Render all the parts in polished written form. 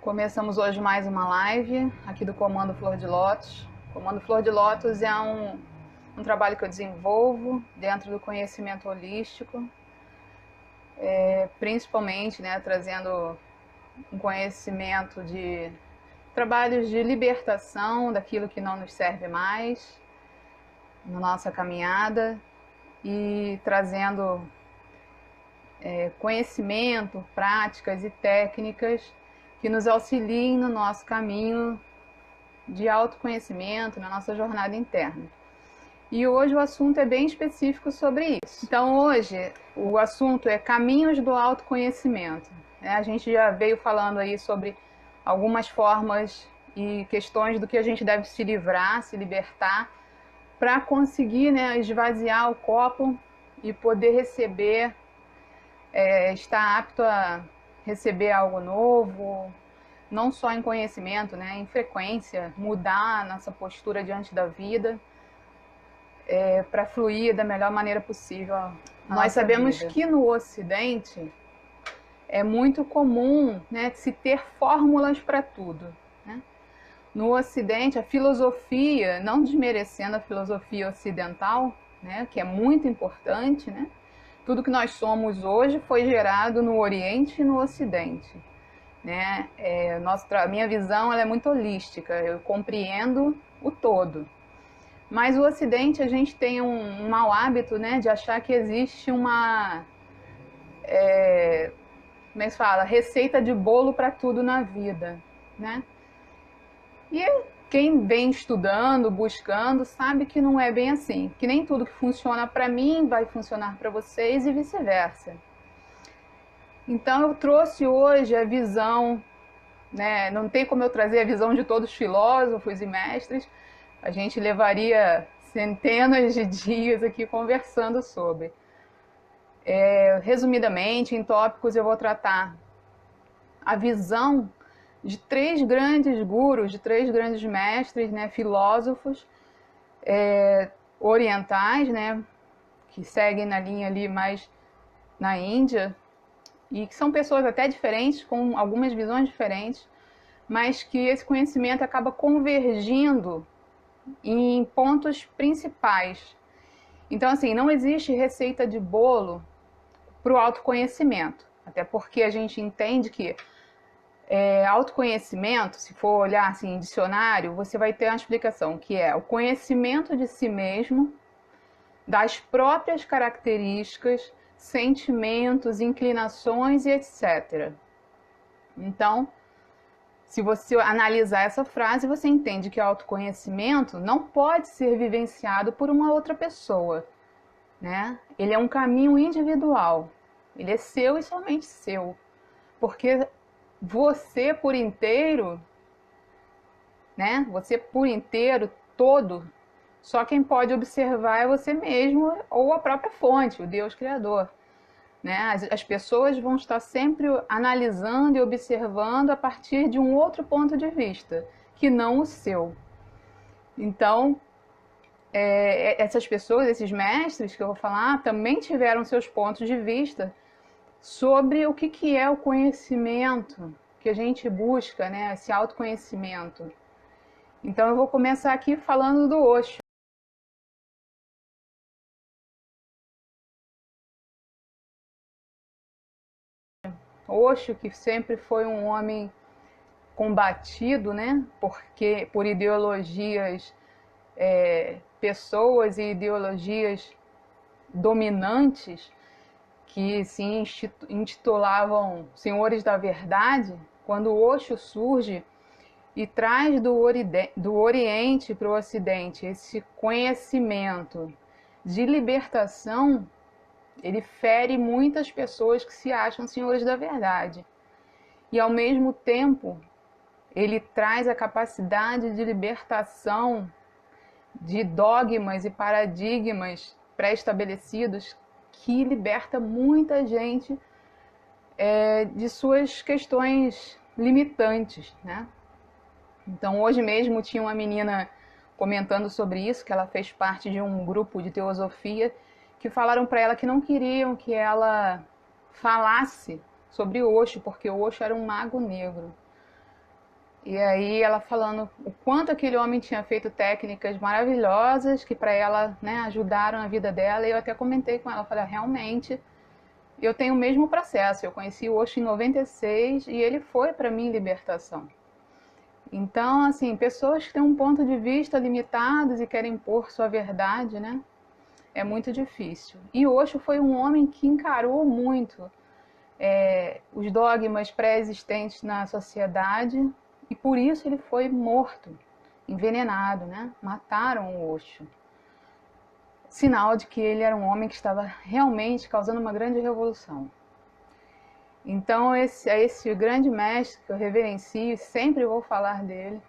Começamos hoje mais uma live aqui do Comando Flor de Lótus. O Comando Flor de Lótus é um trabalho que eu desenvolvo dentro do conhecimento holístico, principalmente trazendo um conhecimento de trabalhos de libertação daquilo que não nos serve mais na nossa caminhada e trazendo conhecimento, práticas e técnicas que nos auxiliem no nosso caminho de autoconhecimento, na nossa jornada interna. E hoje o assunto é bem específico sobre isso. Então hoje o assunto é caminhos do autoconhecimento. A gente já veio falando aí sobre algumas formas e questões do que a gente deve se livrar, se libertar, para conseguir esvaziar o copo e poder receber, estar apto a receber algo novo, não só em conhecimento, em frequência, mudar a nossa postura diante da vida, para fluir da melhor maneira possível. Nós sabemos que no Ocidente é muito comum se ter fórmulas para tudo. No Ocidente, a filosofia, não desmerecendo a filosofia ocidental, que é muito importante, tudo que nós somos hoje foi gerado no Oriente e no Ocidente. A minha visão ela é muito holística, eu compreendo o todo. Mas o Ocidente, a gente tem um mau hábito de achar que existe uma como é que se fala? Receita de bolo para tudo na vida. E quem vem estudando, buscando, sabe que não é bem assim. Que nem tudo que funciona para mim vai funcionar para vocês e vice-versa. Então eu trouxe hoje a visão, não tem como eu trazer a visão de todos os filósofos e mestres, a gente levaria centenas de dias aqui conversando sobre. Resumidamente, em tópicos eu vou tratar a visão de três grandes gurus, de três grandes mestres, filósofos orientais, que seguem na linha ali mais na Índia, e que são pessoas até diferentes, com algumas visões diferentes, mas que esse conhecimento acaba convergindo em pontos principais. Então, assim, não existe receita de bolo para o autoconhecimento, até porque a gente entende que autoconhecimento, se for olhar assim, em dicionário, você vai ter uma explicação, que é o conhecimento de si mesmo, das próprias características, sentimentos, inclinações e etc. Então, se você analisar essa frase, você entende que o autoconhecimento não pode ser vivenciado por uma outra pessoa. Ele é um caminho individual, ele é seu e somente seu. Porque você por inteiro, você por inteiro, todo, só quem pode observar é você mesmo ou a própria fonte, o Deus Criador. As pessoas vão estar sempre analisando e observando a partir de um outro ponto de vista, que não o seu. Então, essas pessoas, esses mestres que eu vou falar, também tiveram seus pontos de vista sobre o que é o conhecimento que a gente busca, esse autoconhecimento. Então eu vou começar aqui falando do Osho. Osho, que sempre foi um homem combatido, porque por ideologias, pessoas e ideologias dominantes que se intitulavam Senhores da Verdade. Quando Osho surge e traz do Oriente para o Ocidente esse conhecimento de libertação, ele fere muitas pessoas que se acham senhores da verdade. E ao mesmo tempo, ele traz a capacidade de libertação de dogmas e paradigmas pré-estabelecidos que liberta muita gente de suas questões limitantes. Então hoje mesmo tinha uma menina comentando sobre isso, que ela fez parte de um grupo de teosofia, que falaram para ela que não queriam que ela falasse sobre Osho, porque Osho era um mago negro. E aí ela falando o quanto aquele homem tinha feito técnicas maravilhosas que para ela, né, ajudaram a vida dela. E eu até comentei com ela, falei, realmente, eu tenho o mesmo processo. Eu conheci o Osho em 96 e ele foi para mim libertação. Então, assim, pessoas que têm um ponto de vista limitados e querem impor sua verdade, né? É muito difícil. E Osho foi um homem que encarou muito os dogmas pré-existentes na sociedade e por isso ele foi morto, envenenado, né? Mataram o Osho. Sinal de que ele era um homem que estava realmente causando uma grande revolução. Então, esse grande mestre que eu reverencio, sempre vou falar dele.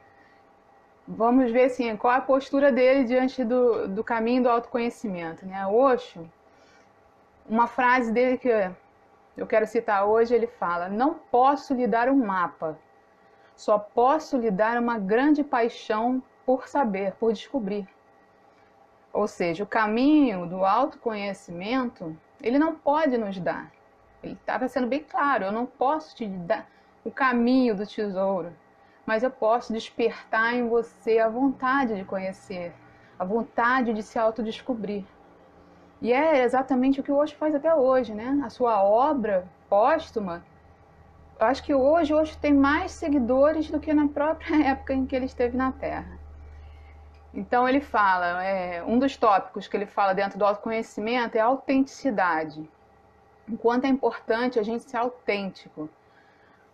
Vamos ver assim, qual a postura dele diante do caminho do autoconhecimento, né? Osho, uma frase dele que eu quero citar hoje, ele fala: não posso lhe dar um mapa, só posso lhe dar uma grande paixão por saber, por descobrir. Ou seja, o caminho do autoconhecimento, ele não pode nos dar. Ele estava sendo bem claro, eu não posso te dar o caminho do tesouro, mas eu posso despertar em você a vontade de conhecer, a vontade de se autodescobrir. E é exatamente o que o Osho faz até hoje, né? A sua obra póstuma, eu acho que hoje o Osho tem mais seguidores do que na própria época em que ele esteve na Terra. Então ele fala, um dos tópicos que ele fala dentro do autoconhecimento é a autenticidade. O quanto é importante a gente ser autêntico.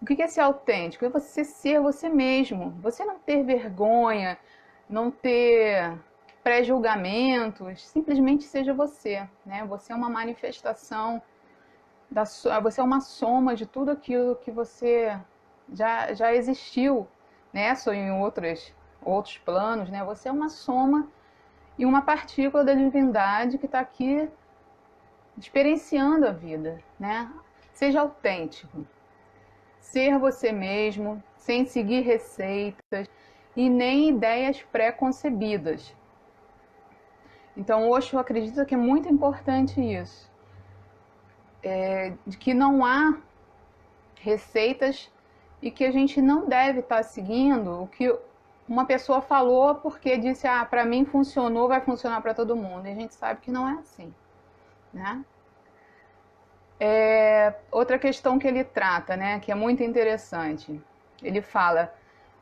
O que é ser autêntico? É você ser você mesmo. Você não ter vergonha, não ter pré-julgamentos, simplesmente seja você, né? Você é uma manifestação, você é uma soma de tudo aquilo que você já existiu, né? Só em outros planos, né? Você é uma soma e uma partícula da divindade que está aqui experienciando a vida, né? Seja autêntico. Ser você mesmo, sem seguir receitas e nem ideias pré-concebidas. Então, Osho acredita que é muito importante isso. De que não há receitas e que a gente não deve estar seguindo o que uma pessoa falou porque disse, para mim funcionou, vai funcionar para todo mundo. E a gente sabe que não é assim, né? Outra questão que ele trata, né, que é muito interessante. Ele fala,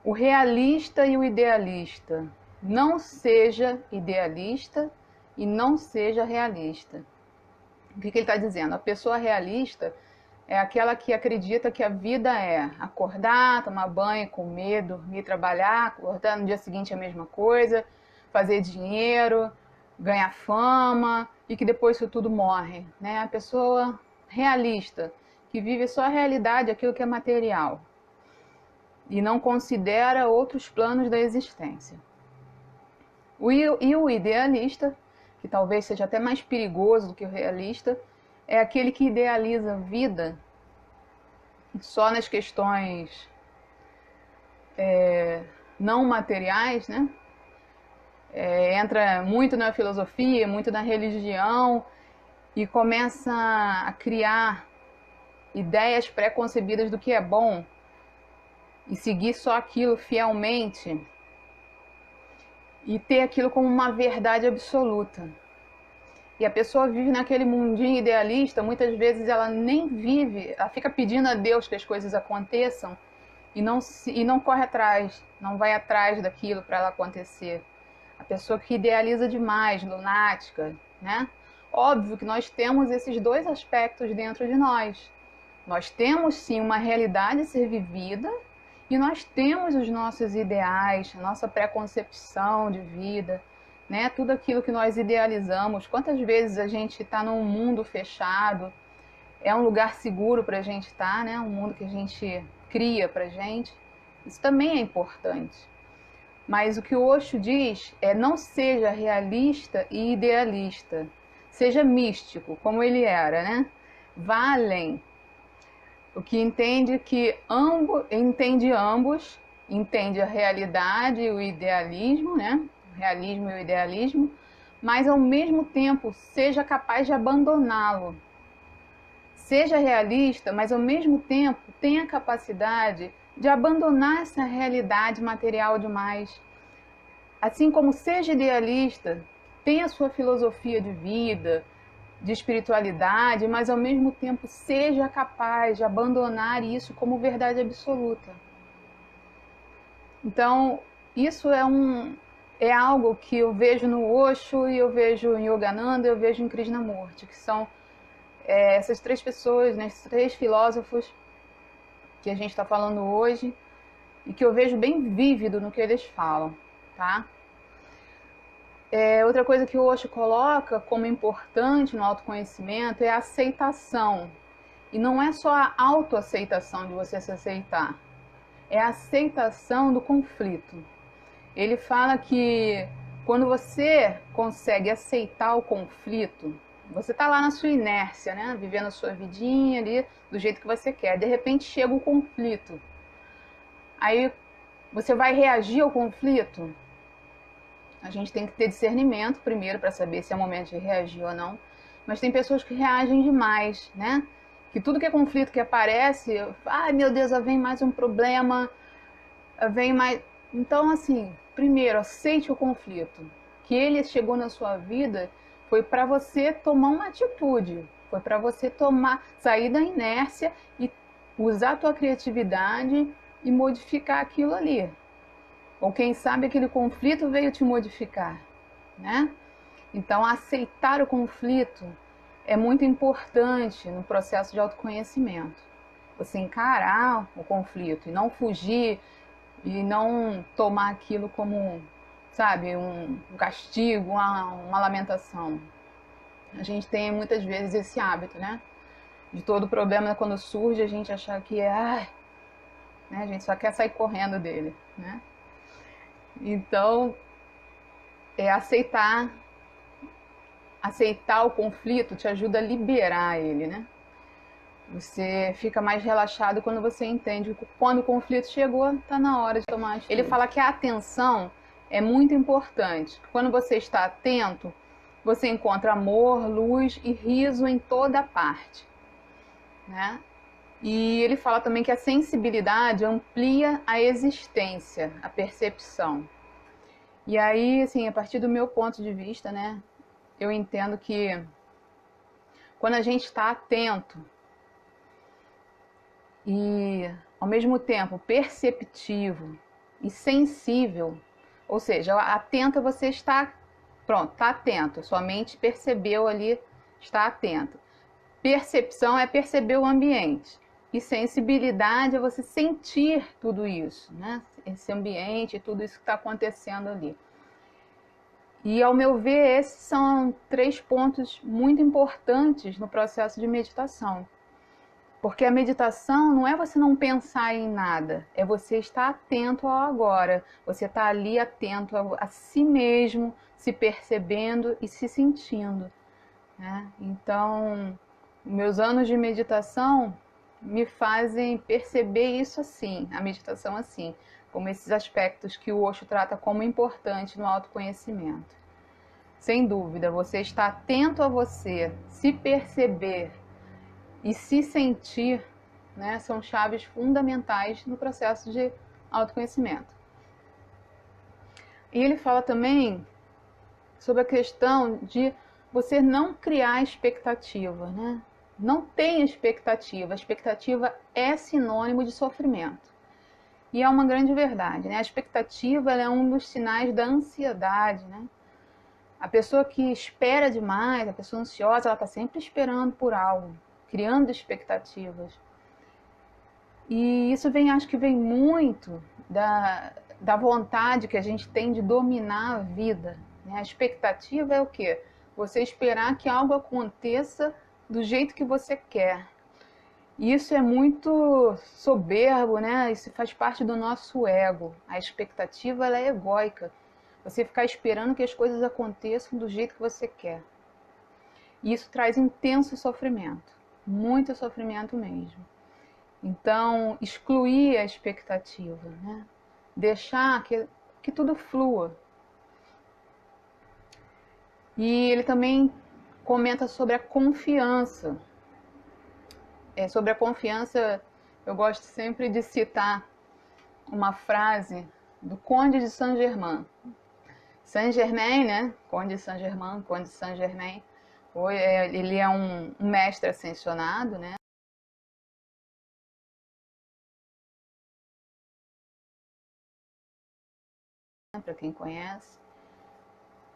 o realista e o idealista. Não seja idealista e não seja realista. O que ele está dizendo? A pessoa realista é aquela que acredita que a vida é acordar, tomar banho, comer, dormir, trabalhar, acordar no dia seguinte a mesma coisa, fazer dinheiro, ganhar fama e que depois isso tudo morre, né? A pessoa realista, que vive só a realidade, aquilo que é material, e não considera outros planos da existência. E o idealista, que talvez seja até mais perigoso do que o realista, é aquele que idealiza a vida só nas questões não materiais, né? Entra muito na filosofia, muito na religião e começa a criar ideias pré-concebidas do que é bom e seguir só aquilo fielmente e ter aquilo como uma verdade absoluta. E a pessoa vive naquele mundinho idealista, muitas vezes ela nem vive, ela fica pedindo a Deus que as coisas aconteçam e não corre atrás, não vai atrás daquilo para ela acontecer. A pessoa que idealiza demais, lunática, né? Óbvio que nós temos esses dois aspectos dentro de nós. Nós temos sim uma realidade a ser vivida e nós temos os nossos ideais, a nossa pré-concepção de vida, né? Tudo aquilo que nós idealizamos. Quantas vezes a gente está num mundo fechado, é um lugar seguro para a gente estar, né? Um mundo que a gente cria para a gente. Isso também é importante. Mas o que o Osho diz é não seja realista e idealista. Seja místico, como ele era, né? Vá além. O que entende entende ambos, entende a realidade e o idealismo, né? O realismo e o idealismo, mas ao mesmo tempo seja capaz de abandoná-lo. Seja realista, mas ao mesmo tempo tenha a capacidade de abandonar essa realidade material demais. Assim como seja idealista, tenha a sua filosofia de vida, de espiritualidade, mas ao mesmo tempo seja capaz de abandonar isso como verdade absoluta. Então, isso é algo que eu vejo no Osho, e eu vejo em Yogananda, eu vejo em Krishnamurti, que são essas três pessoas, né, esses três filósofos que a gente está falando hoje, e que eu vejo bem vívido no que eles falam, tá? Outra coisa que o Osho coloca como importante no autoconhecimento é a aceitação. E não é só a autoaceitação de você se aceitar, é a aceitação do conflito. Ele fala que quando você consegue aceitar o conflito, você está lá na sua inércia, né? Vivendo a sua vidinha ali do jeito que você quer. De repente chega o conflito. Aí você vai reagir ao conflito? A gente tem que ter discernimento primeiro para saber se é o momento de reagir ou não. Mas tem pessoas que reagem demais, né? Que tudo que é conflito que aparece, ai meu Deus, vem mais um problema, vem mais... Então, assim, primeiro, aceite o conflito. Que ele chegou na sua vida foi para você tomar uma atitude, foi para você sair da inércia e usar a tua criatividade e modificar aquilo ali. Ou quem sabe aquele conflito veio te modificar, né? Então, aceitar o conflito é muito importante no processo de autoconhecimento. Você encarar o conflito e não fugir e não tomar aquilo como, sabe, um castigo, uma lamentação. A gente tem muitas vezes esse hábito, né? De todo problema, quando surge, a gente achar que né? A gente só quer sair correndo dele, né? Então, aceitar o conflito te ajuda a liberar ele, né? Você fica mais relaxado quando você entende que quando o conflito chegou, está na hora de tomar atitude. Ele fala que a atenção é muito importante. Quando você está atento, você encontra amor, luz e riso em toda parte, né? E ele fala também que a sensibilidade amplia a existência, a percepção. E aí, assim, a partir do meu ponto de vista, né, eu entendo que quando a gente está atento e, ao mesmo tempo, perceptivo e sensível, ou seja, atento você está, pronto, está atento, sua mente percebeu ali, está atento. Percepção é perceber o ambiente. E sensibilidade é você sentir tudo isso, né? Esse ambiente, tudo isso que está acontecendo ali. E, ao meu ver, esses são 3 pontos muito importantes no processo de meditação. Porque a meditação não é você não pensar em nada, é você estar atento ao agora. Você está ali atento a si mesmo, se percebendo e se sentindo, né? Então, meus anos de meditação me fazem perceber isso assim, a meditação assim, como esses aspectos que o Osho trata como importante no autoconhecimento. Sem dúvida, você está atento a você, se perceber e se sentir, né, são chaves fundamentais no processo de autoconhecimento. E ele fala também sobre a questão de você não criar expectativa, né? Não tenha expectativa. A expectativa é sinônimo de sofrimento. E é uma grande verdade, né? A expectativa ela é um dos sinais da ansiedade, né? A pessoa que espera demais, a pessoa ansiosa, ela está sempre esperando por algo, criando expectativas. E isso acho que vem muito da vontade que a gente tem de dominar a vida, né? A expectativa é o quê? Você esperar que algo aconteça do jeito que você quer. E isso é muito soberbo, né? Isso faz parte do nosso ego. A expectativa ela é egóica. Você ficar esperando que as coisas aconteçam do jeito que você quer. E isso traz intenso sofrimento, muito sofrimento mesmo. Então, excluir a expectativa, né? Deixar que tudo flua. E ele também comenta sobre a confiança. Sobre a confiança, eu gosto sempre de citar uma frase do Conde de Saint-Germain. Saint-Germain, né? Conde de Saint-Germain, Conde de Saint-Germain. Ele é um mestre ascensionado, né? Para quem conhece.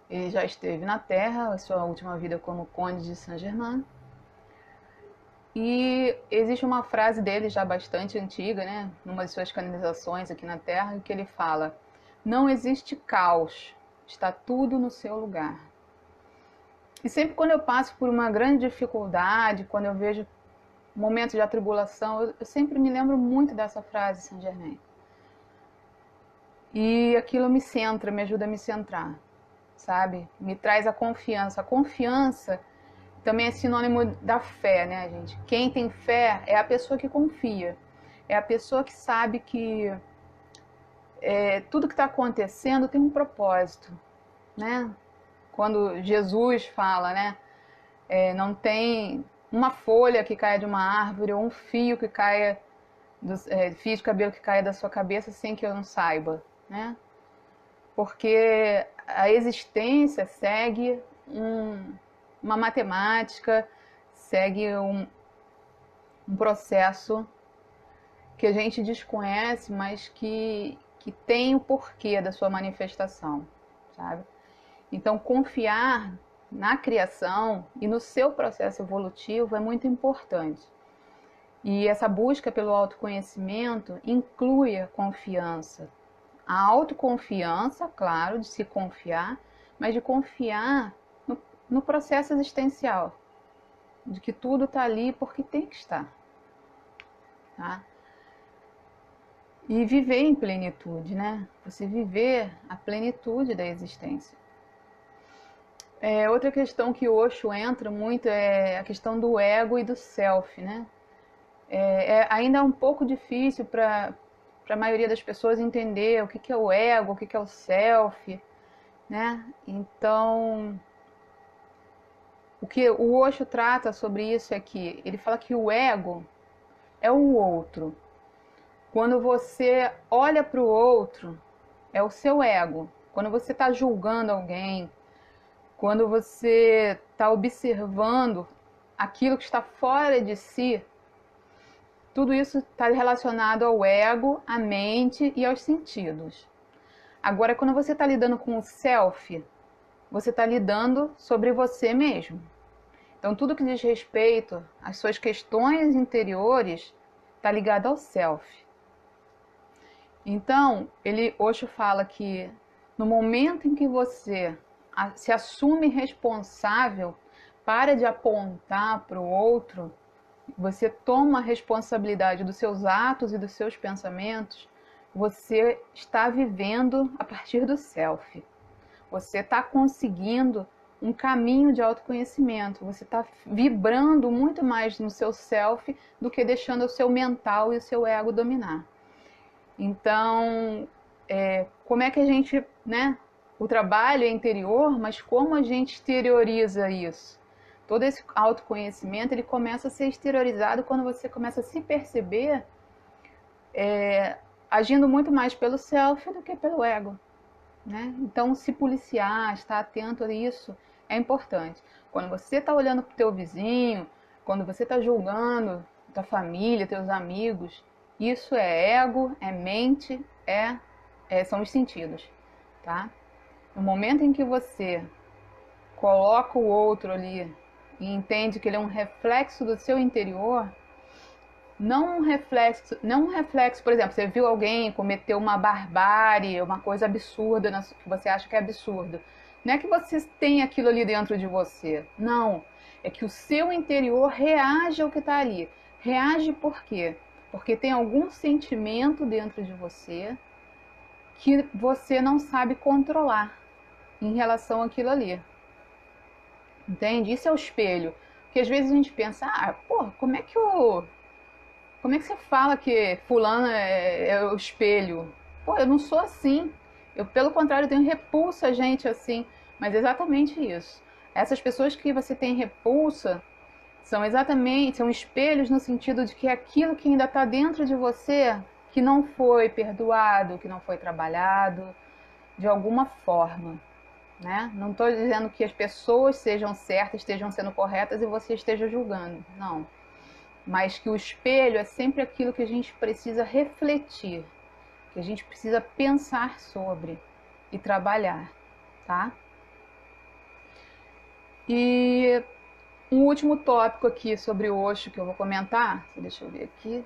Ele já esteve na Terra, a sua última vida como Conde de Saint-Germain. E existe uma frase dele já bastante antiga, né? Numa de suas canonizações aqui na Terra, que ele fala: não existe caos, está tudo no seu lugar. E sempre quando eu passo por uma grande dificuldade, quando eu vejo momentos de atribulação, eu sempre me lembro muito dessa frase de Saint-Germain. E aquilo me centra, me ajuda a me centrar, sabe? Me traz a confiança. A confiança também é sinônimo da fé, né, gente? Quem tem fé é a pessoa que confia. É a pessoa que sabe que tudo que está acontecendo tem um propósito, né? Quando Jesus fala, né? Não tem uma folha que caia de uma árvore ou um fio que caia, fio de cabelo que caia da sua cabeça sem que eu não saiba, né? Porque a existência segue uma matemática, segue um processo que a gente desconhece, mas que tem o porquê da sua manifestação, sabe? Então, confiar na criação e no seu processo evolutivo é muito importante. E essa busca pelo autoconhecimento inclui a confiança. A autoconfiança, claro, de se confiar, mas de confiar no processo existencial, de que tudo está ali porque tem que estar, tá? E viver em plenitude, né? Você viver a plenitude da existência. Outra questão que o Osho entra muito é a questão do ego e do self, né? Ainda é um pouco difícil para a maioria das pessoas entender o que é o ego, o que é o self, né? Então, o que o Osho trata sobre isso é que ele fala que o ego é o outro. Quando você olha para o outro, é o seu ego. Quando você está julgando alguém, quando você está observando aquilo que está fora de si, tudo isso está relacionado ao ego, à mente e aos sentidos. Agora, quando você está lidando com o self, você está lidando sobre você mesmo. Então, tudo que diz respeito às suas questões interiores está ligado ao self. Então, Osho fala que no momento em que você se assume responsável, para de apontar para o outro, você toma a responsabilidade dos seus atos e dos seus pensamentos, você está vivendo a partir do self. Você está conseguindo um caminho de autoconhecimento. Você está vibrando muito mais no seu self do que deixando o seu mental e o seu ego dominar. Então, como é que a gente, né? O trabalho é interior, mas como a gente exterioriza isso? Todo esse autoconhecimento, ele começa a ser exteriorizado quando você começa a se perceber agindo muito mais pelo self do que pelo ego, né? Então, se policiar, estar atento a isso é importante. Quando você está olhando para o teu vizinho, quando você está julgando tua família, teus amigos, isso é ego, é mente, são os sentidos, tá? No momento em que você coloca o outro ali e entende que ele é um reflexo do seu interior, não um reflexo, por exemplo, você viu alguém cometer uma barbárie, uma coisa absurda, que você acha que é absurdo. Não é que você tem aquilo ali dentro de você, não. É que o seu interior reage ao que está ali. Reage por quê? Porque tem algum sentimento dentro de você que você não sabe controlar em relação àquilo ali. Entende? Isso é o espelho. Porque às vezes a gente pensa, como é que você fala que fulano é o espelho? Eu não sou assim. Eu, pelo contrário, tenho repulsa a gente assim. Mas é exatamente isso. Essas pessoas que você tem repulsa são espelhos no sentido de que aquilo que ainda está dentro de você que não foi perdoado, que não foi trabalhado de alguma forma, né? Não estou dizendo que as pessoas sejam certas, estejam sendo corretas e você esteja julgando, não. Mas que o espelho é sempre aquilo que a gente precisa refletir, que a gente precisa pensar sobre e trabalhar, tá? E um último tópico aqui sobre o Osho que eu vou comentar, deixa eu ver aqui,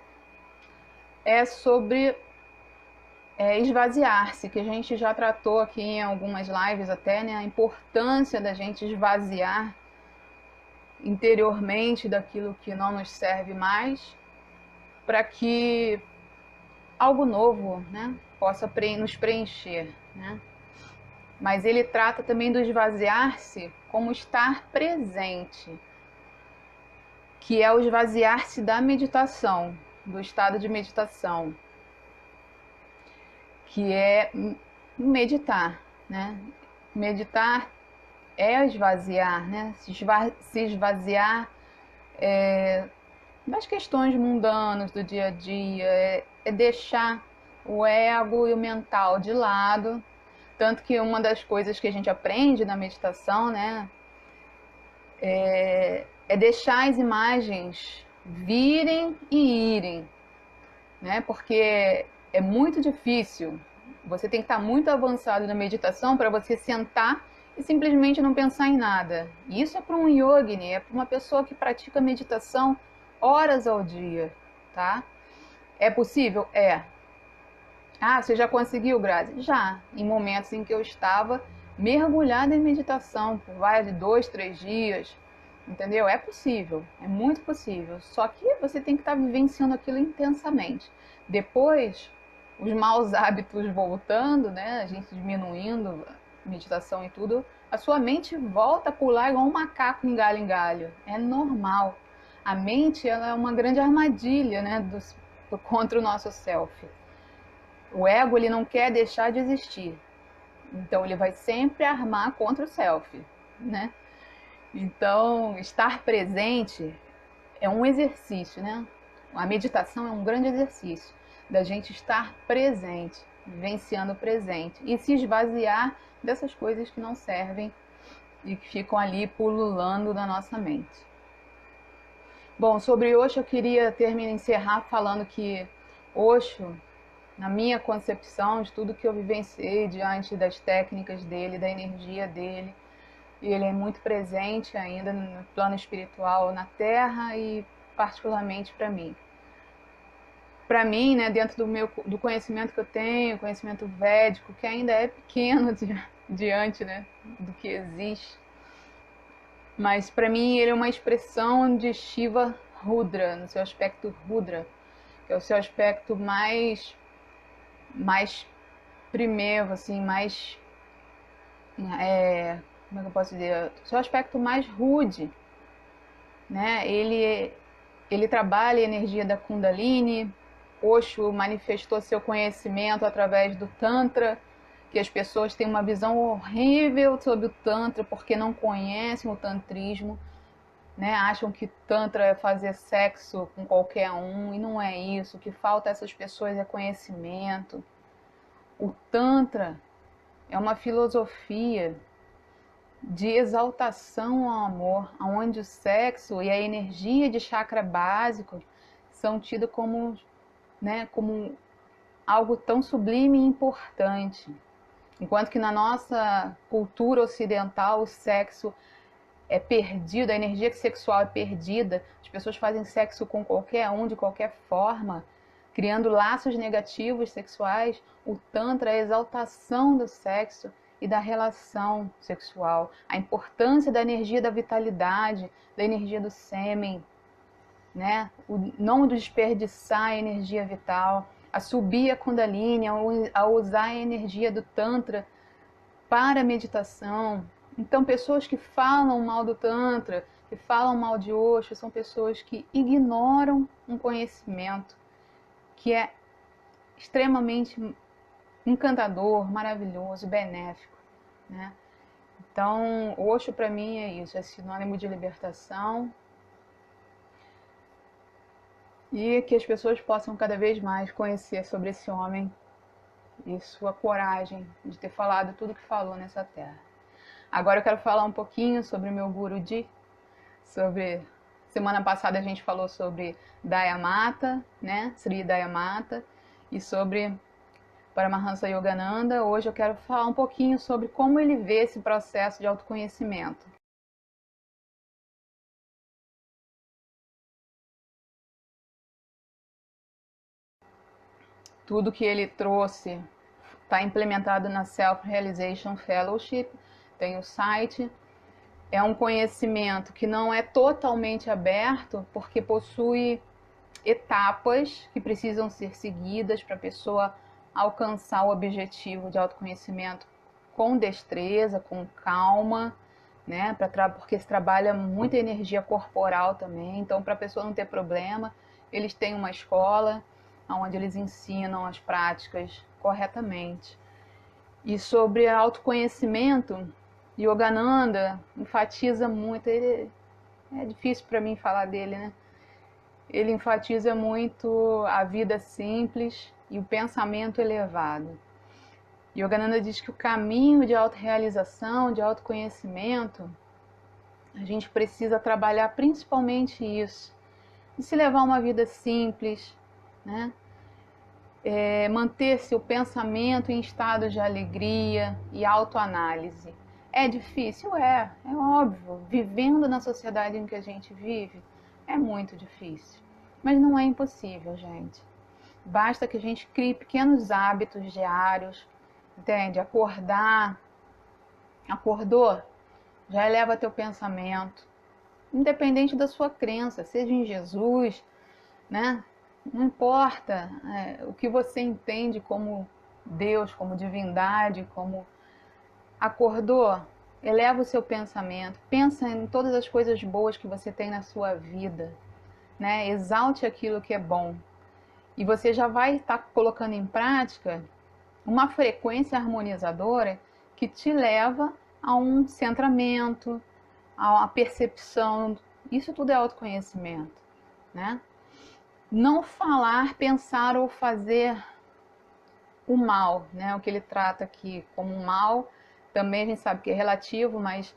é sobre esvaziar-se, que a gente já tratou aqui em algumas lives até, né? A importância da gente esvaziar interiormente daquilo que não nos serve mais, para que algo novo, né, possa nos preencher, né? Mas ele trata também do esvaziar-se como estar presente, que é o esvaziar-se da meditação, do estado de meditação, que é meditar, né? Meditar é esvaziar, né? Se esvaziar das questões mundanas do dia a dia, é deixar o ego e o mental de lado. Tanto que uma das coisas que a gente aprende na meditação, né, é deixar as imagens virem e irem, né? Porque é muito difícil. Você tem que estar muito avançado na meditação para você sentar e simplesmente não pensar em nada. Isso é para um yogini, é para uma pessoa que pratica meditação horas ao dia, tá? É possível? É. Ah, você já conseguiu, Grazi? Já, em momentos em que eu estava mergulhada em meditação por mais de 2, 3 dias, entendeu? É possível, é muito possível. Só que você tem que estar vivenciando aquilo intensamente. Depois, os maus hábitos voltando, né? A gente diminuindo a meditação e tudo, a sua mente volta a pular igual um macaco em galho. É normal. A mente, ela é uma grande armadilha, né? Contra o nosso self. O ego, ele não quer deixar de existir. Então ele vai sempre armar contra o self, né? Então, estar presente é um exercício, né? A meditação é um grande exercício da gente estar presente, vivenciando o presente e se esvaziar dessas coisas que não servem e que ficam ali pululando na nossa mente. Bom, sobre Osho eu queria encerrar falando que Osho, na minha concepção de tudo que eu vivenciei diante das técnicas dele, da energia dele, e ele é muito presente ainda no plano espiritual na Terra e particularmente para mim. Para mim, né, dentro do conhecimento que eu tenho, conhecimento védico, que ainda é pequeno diante, né, do que existe, mas para mim ele é uma expressão de Shiva Rudra, no seu aspecto Rudra, que é o seu aspecto mais primeiro, assim, mais como é que eu posso dizer, o seu aspecto mais rude, né? Ele trabalha a energia da Kundalini. Osho manifestou seu conhecimento através do Tantra, que as pessoas têm uma visão horrível sobre o Tantra porque não conhecem o tantrismo, né? Acham que Tantra é fazer sexo com qualquer um, e não é isso. O que falta a essas pessoas é conhecimento. O Tantra é uma filosofia de exaltação ao amor, onde o sexo e a energia de chakra básico são tidos como, né, como algo tão sublime e importante. Enquanto que na nossa cultura ocidental o sexo é perdido, a energia sexual é perdida, as pessoas fazem sexo com qualquer um, de qualquer forma, criando laços negativos sexuais. O Tantra é a exaltação do sexo e da relação sexual, a importância da energia da vitalidade, da energia do sêmen, né? O não desperdiçar a energia vital, a subir a Kundalini, a usar a energia do Tantra para a meditação. Então, pessoas que falam mal do Tantra, que falam mal de Osho, são pessoas que ignoram um conhecimento que é extremamente encantador, maravilhoso, benéfico, né? Então, Osho para mim é isso, é sinônimo de libertação. e que as pessoas possam cada vez mais conhecer sobre esse homem e sua coragem de ter falado tudo que falou nessa terra. Agora eu quero falar um pouquinho sobre o meu Guruji, semana passada a gente falou sobre Dayamata, né, Sri Dayamata, e sobre Paramahansa Yogananda. Hoje eu quero falar um pouquinho sobre como ele vê esse processo de autoconhecimento. Tudo que ele trouxe está implementado na Self-Realization Fellowship, tem o site. É um conhecimento que não é totalmente aberto, porque possui etapas que precisam ser seguidas para a pessoa alcançar o objetivo de autoconhecimento com destreza, com calma, né? Porque se trabalha muita energia corporal também, então para a pessoa não ter problema, eles têm uma escola onde eles ensinam as práticas corretamente. E sobre autoconhecimento, Yogananda enfatiza muito, é difícil para mim falar dele, né? Ele enfatiza muito a vida simples e o pensamento elevado. Yogananda diz que o caminho de autorrealização, de autoconhecimento, a gente precisa trabalhar principalmente isso, de se levar uma vida simples, né? Manter-se o pensamento em estado de alegria e autoanálise. É difícil? É óbvio. Vivendo na sociedade em que a gente vive, é muito difícil. Mas não é impossível, gente. Basta que a gente crie pequenos hábitos diários, entende? Acordou, já eleva teu pensamento. Independente da sua crença, seja em Jesus, né? Não importa o que você entende como Deus, como divindade, como acordou, eleva o seu pensamento, pensa em todas as coisas boas que você tem na sua vida, né? Exalte aquilo que é bom. E você já vai estar colocando em prática uma frequência harmonizadora que te leva a um centramento, a uma percepção. Isso tudo é autoconhecimento, né? Não falar, pensar ou fazer o mal, né? O que ele trata aqui como mal, também a gente sabe que é relativo, mas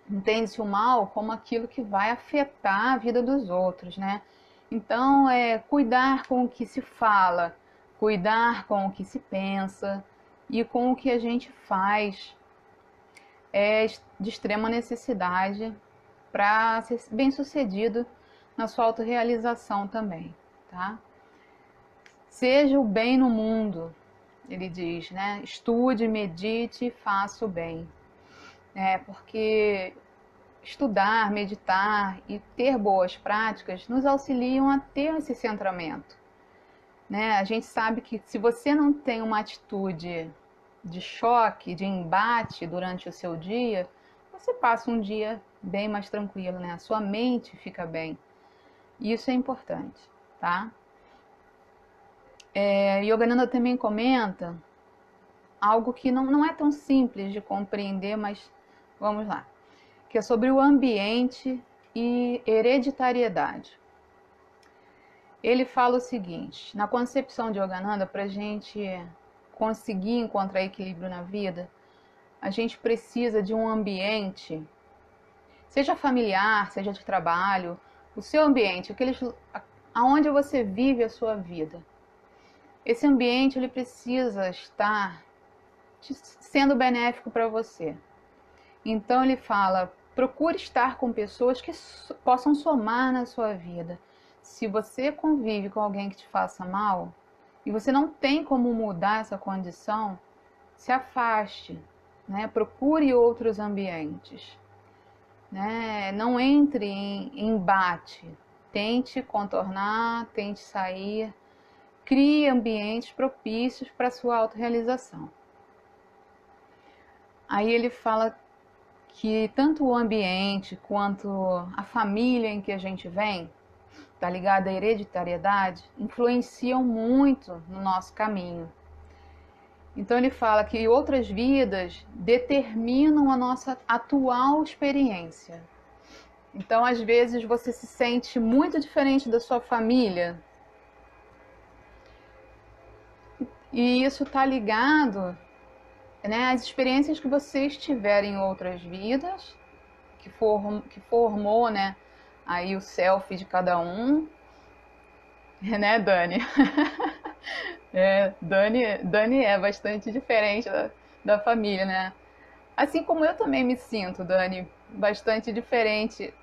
entende-se o mal como aquilo que vai afetar a vida dos outros, né? Então, cuidar com o que se fala, cuidar com o que se pensa e com o que a gente faz é de extrema necessidade para ser bem-sucedido na sua autorrealização também, tá? Seja o bem no mundo, ele diz, né? Estude, medite, faça o bem. Porque estudar, meditar e ter boas práticas nos auxiliam a ter esse centramento, né? A gente sabe que se você não tem uma atitude de choque, de embate durante o seu dia, você passa um dia bem mais tranquilo, né? A sua mente fica bem. Isso é importante, tá? Yogananda também comenta algo que não é tão simples de compreender, mas vamos lá. Que é sobre o ambiente e hereditariedade. Ele fala o seguinte, na concepção de Yogananda, para a gente conseguir encontrar equilíbrio na vida, a gente precisa de um ambiente, seja familiar, seja de trabalho, o seu ambiente, aonde você vive a sua vida. Esse ambiente ele precisa estar sendo benéfico para você. Então ele fala, procure estar com pessoas que possam somar na sua vida. Se você convive com alguém que te faça mal e você não tem como mudar essa condição, se afaste, né? Procure outros ambientes, né? Não entre em embate, tente contornar, tente sair, crie ambientes propícios para a sua autorrealização. Aí ele fala que tanto o ambiente quanto a família em que a gente vem, tá ligado à hereditariedade, influenciam muito no nosso caminho. Então ele fala que outras vidas determinam a nossa atual experiência. Então, às vezes, você se sente muito diferente da sua família. E isso está ligado, né, às experiências que vocês tiverem em outras vidas, que formou, né, aí o self de cada um, né, Dani? Dani é bastante diferente da família, né? Assim como eu também me sinto, Dani, bastante diferente.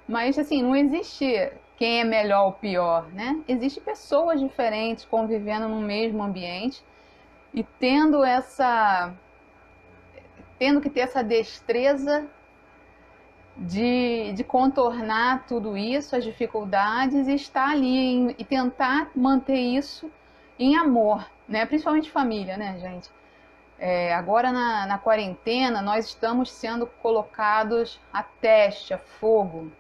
Mas, assim, não existe quem é melhor ou pior, né? Existem pessoas diferentes convivendo no mesmo ambiente e tendo que ter essa destreza de contornar tudo isso, as dificuldades, e estar ali e tentar manter isso em amor, né? Principalmente família, né, gente? Agora na quarentena, nós estamos sendo colocados a teste, a fogo.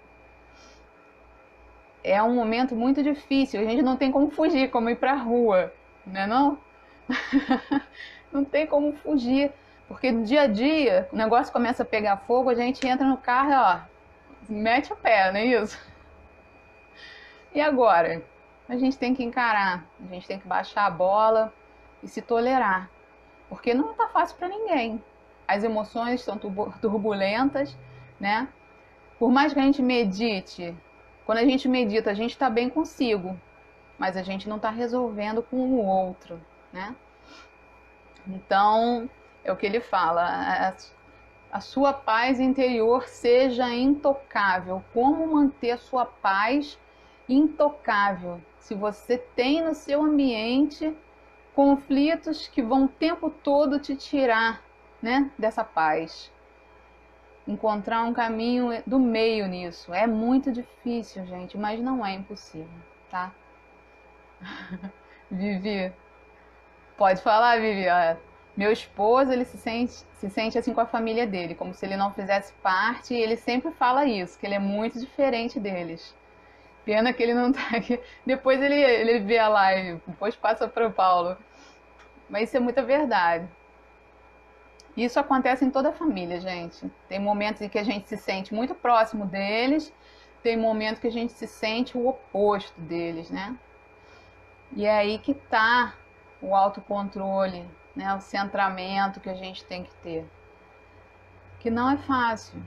É um momento muito difícil, a gente não tem como fugir, como ir pra rua, né não? Não tem como fugir, porque no dia a dia o negócio começa a pegar fogo, a gente entra no carro e ó, mete o pé, não é isso? E agora? A gente tem que encarar, a gente tem que baixar a bola e se tolerar, porque não tá fácil para ninguém. As emoções são turbulentas, né? Por mais que a gente medite, quando a gente medita, a gente está bem consigo, mas a gente não está resolvendo com o outro, né? Então, é o que ele fala, a sua paz interior seja intocável. Como manter a sua paz intocável? Se você tem no seu ambiente conflitos que vão o tempo todo te tirar, né, dessa paz. Encontrar um caminho do meio nisso. É muito difícil, gente, mas não é impossível, tá? Vivi, pode falar, Vivi. Meu esposo, ele se sente assim com a família dele, como se ele não fizesse parte, e ele sempre fala isso, que ele é muito diferente deles. Pena que ele não tá aqui. Depois ele vê a live, depois passa para o Paulo. Mas isso é muita verdade. Isso acontece em toda a família, gente. Tem momentos em que a gente se sente muito próximo deles, tem momentos que a gente se sente o oposto deles, né? E é aí que tá o autocontrole, né? O centramento que a gente tem que ter. Que não é fácil.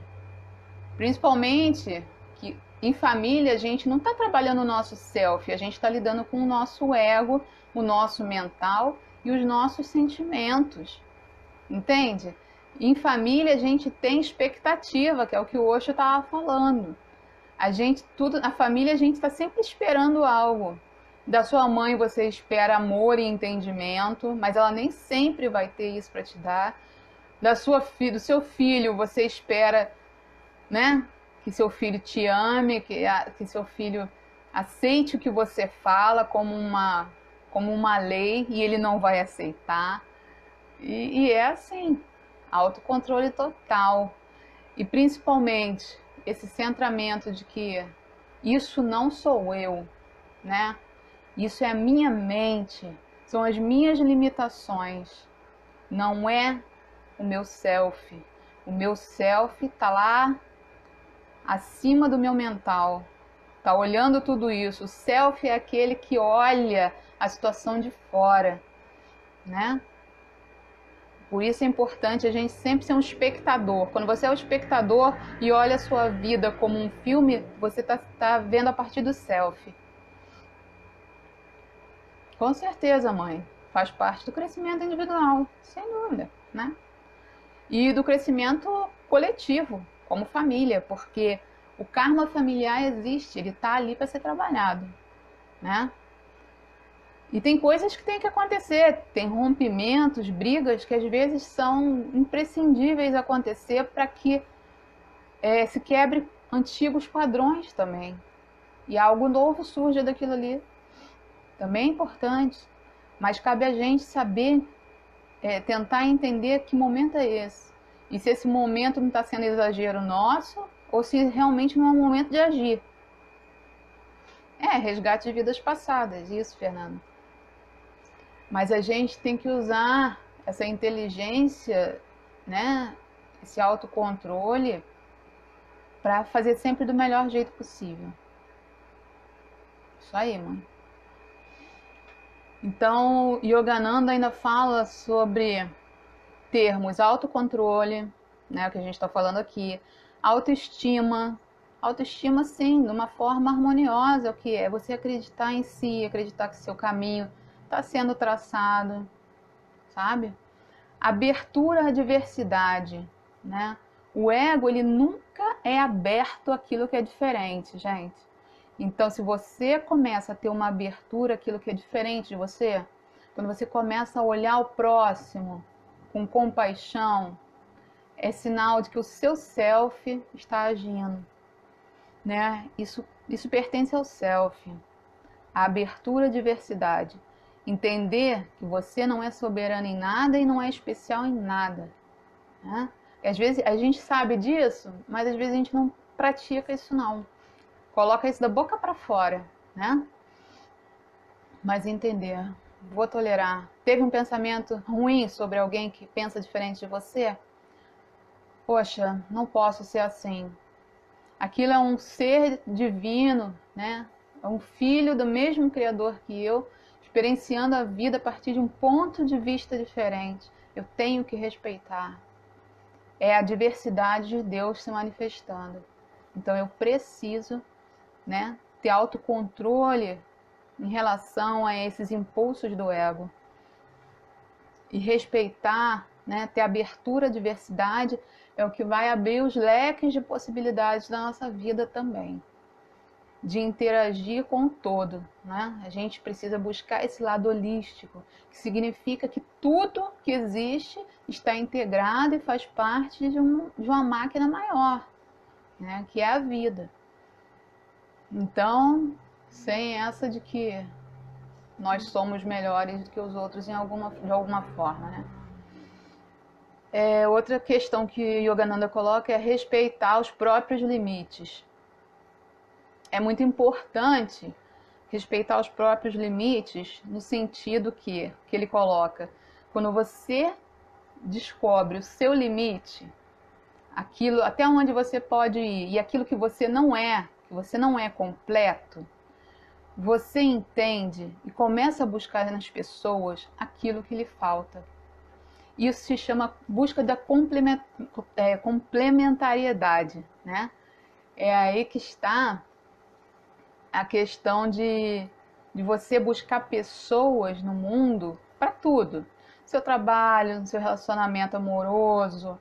Principalmente que em família a gente não está trabalhando o nosso self, a gente está lidando com o nosso ego, o nosso mental e os nossos sentimentos. Entende? Em família a gente tem expectativa, que é o que o Osho estava falando. A família a gente está sempre esperando algo. Da sua mãe você espera amor e entendimento, mas ela nem sempre vai ter isso para te dar. Do seu filho você espera, né, que seu filho te ame, que seu filho aceite o que você fala como uma lei, e ele não vai aceitar. E é assim, autocontrole total. E principalmente esse centramento de que isso não sou eu, né? Isso é a minha mente, são as minhas limitações, não é o meu self. O meu self tá lá acima do meu mental, tá olhando tudo isso. O self é aquele que olha a situação de fora, né? Por isso é importante a gente sempre ser um espectador. Quando você é o espectador e olha a sua vida como um filme, você tá vendo a partir do self. Com certeza, mãe. Faz parte do crescimento individual, sem dúvida, né? E do crescimento coletivo, como família, porque o karma familiar existe, ele está ali para ser trabalhado, né? E tem coisas que tem que acontecer, tem rompimentos, brigas que às vezes são imprescindíveis acontecer para que se quebre antigos padrões também. E algo novo surja daquilo ali. Também é importante. Mas cabe a gente saber, tentar entender que momento é esse. E se esse momento não está sendo exagero nosso, ou se realmente não é um momento de agir. Resgate de vidas passadas, isso, Fernando. Mas a gente tem que usar essa inteligência, né? Esse autocontrole para fazer sempre do melhor jeito possível. Isso aí, mãe. Então, Yogananda ainda fala sobre termos autocontrole, né, o que a gente está falando aqui, autoestima. Autoestima, sim, de uma forma harmoniosa, o que é você acreditar em si, acreditar que seu caminho está sendo traçado, sabe? Abertura à diversidade, né? O ego, ele nunca é aberto àquilo que é diferente, gente. Então, se você começa a ter uma abertura àquilo que é diferente de você, quando você começa a olhar o próximo com compaixão, é sinal de que o seu self está agindo, né? Isso pertence ao self. A abertura à diversidade. Entender que você não é soberano em nada e não é especial em nada, né? E às vezes a gente sabe disso, mas às vezes a gente não pratica isso não. Coloca isso da boca para fora, né? Mas entender, vou tolerar. Teve um pensamento ruim sobre alguém que pensa diferente de você? Poxa, não posso ser assim. Aquilo é um ser divino, né? É um filho do mesmo Criador que eu, experienciando a vida a partir de um ponto de vista diferente. Eu tenho que respeitar. É a diversidade de Deus se manifestando. Então eu preciso, né, ter autocontrole em relação a esses impulsos do ego. E respeitar, né, ter abertura à diversidade é o que vai abrir os leques de possibilidades da nossa vida também. De interagir com o todo, né? A gente precisa buscar esse lado holístico, que significa que tudo que existe está integrado e faz parte de uma máquina maior, né? Que é a vida. Então, sem essa de que nós somos melhores do que os outros de alguma forma, né? Outra questão que Yogananda coloca é respeitar os próprios limites. É muito importante respeitar os próprios limites no sentido que ele coloca, quando você descobre o seu limite, aquilo até onde você pode ir e aquilo que você não é completo, você entende e começa a buscar nas pessoas aquilo que lhe falta. Isso se chama busca da complementariedade, né? É aí que está a questão de você buscar pessoas no mundo para tudo. No seu trabalho, no seu relacionamento amoroso,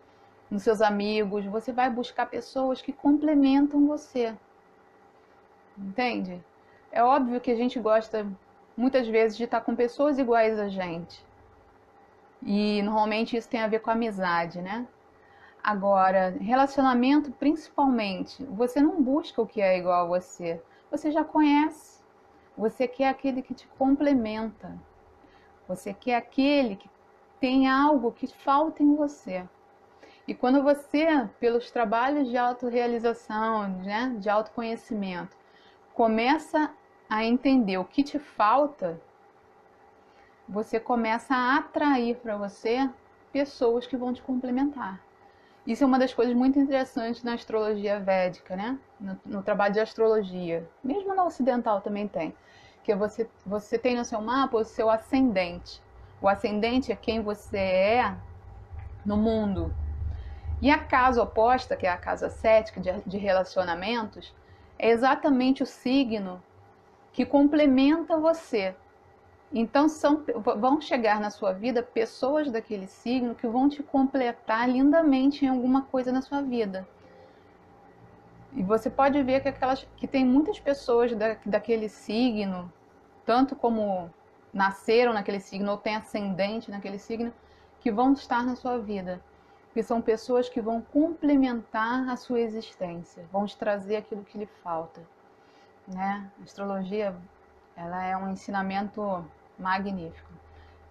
nos seus amigos, você vai buscar pessoas que complementam você. Entende? É óbvio que a gente gosta muitas vezes de estar com pessoas iguais a gente. E normalmente isso tem a ver com amizade, né? Agora, relacionamento principalmente, você não busca o que é igual a você. Você já conhece. Você quer aquele que te complementa. Você quer aquele que tem algo que falta em você. E quando você, pelos trabalhos de autorrealização, né, de autoconhecimento, começa a entender o que te falta, você começa a atrair para você pessoas que vão te complementar. Isso é uma das coisas muito interessantes na astrologia védica, né? No trabalho de astrologia. Mesmo na ocidental também tem. Que você tem no seu mapa o seu ascendente. O ascendente é quem você é no mundo. E a casa oposta, que é a casa 7, de relacionamentos, é exatamente o signo que complementa você. Então vão chegar na sua vida pessoas daquele signo que vão te completar lindamente em alguma coisa na sua vida. E você pode ver que tem muitas pessoas daquele signo, tanto como nasceram naquele signo ou têm ascendente naquele signo, que vão estar na sua vida. Que são pessoas que vão complementar a sua existência, vão te trazer aquilo que lhe falta, né? A astrologia, ela é um ensinamento magnífico,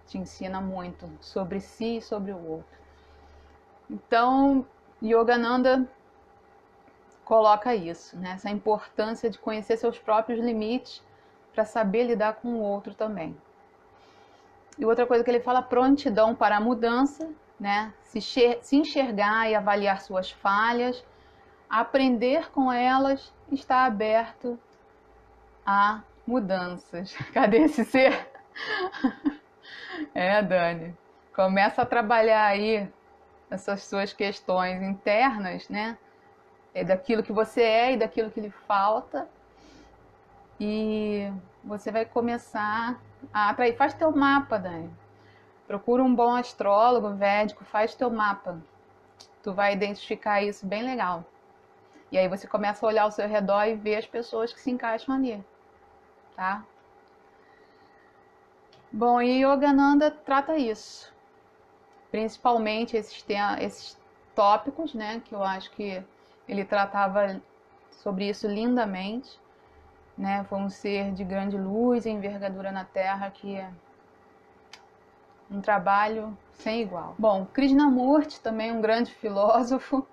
te ensina muito sobre si e sobre o outro. Então, Yogananda coloca isso, né? Essa importância de conhecer seus próprios limites para saber lidar com o outro também. E outra coisa que ele fala, prontidão para a mudança, né? Se enxergar e avaliar suas falhas, aprender com elas, está aberto a mudanças. Cadê esse ser? Dani, começa a trabalhar aí essas suas questões internas, né? Daquilo que você é e daquilo que lhe falta. E você vai começar a atrair. Faz teu mapa, Dani. Procura um bom astrólogo, védico, faz teu mapa. Tu vai identificar isso bem legal. E aí você começa a olhar ao seu redor e ver as pessoas que se encaixam ali, tá? Bom, e Yogananda trata isso. Principalmente esses tópicos, né? Que eu acho que ele tratava sobre isso lindamente. Né? Foi um ser de grande luz e envergadura na Terra que é um trabalho sem igual. Bom, Krishnamurti também um grande filósofo,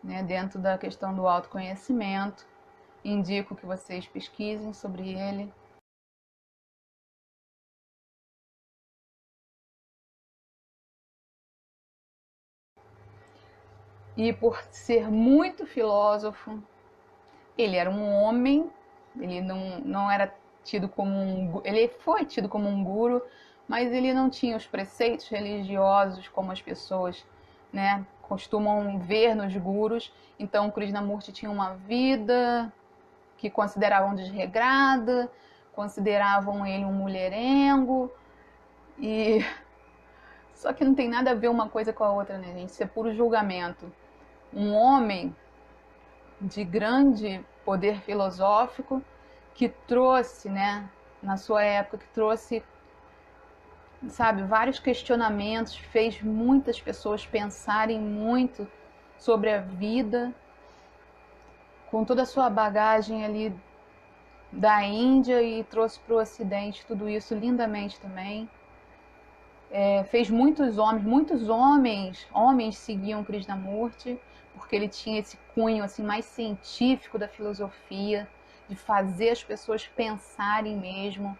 né, dentro da questão do autoconhecimento. Indico que vocês pesquisem sobre ele. E por ser muito filósofo, ele era um homem, ele não era tido como ele foi tido como um guru, mas ele não tinha os preceitos religiosos como as pessoas, né, costumam ver nos gurus. Então Krishnamurti tinha uma vida que consideravam desregrada, consideravam ele um mulherengo, e só que não tem nada a ver uma coisa com a outra, né, gente? Isso é puro julgamento. Um homem de grande poder filosófico que trouxe, né, na sua época, que trouxe, sabe, vários questionamentos, fez muitas pessoas pensarem muito sobre a vida, com toda a sua bagagem ali da Índia, e trouxe para o Ocidente tudo isso lindamente também. Fez muitos homens seguiam Krishnamurti, porque ele tinha esse cunho assim mais científico da filosofia, de fazer as pessoas pensarem mesmo,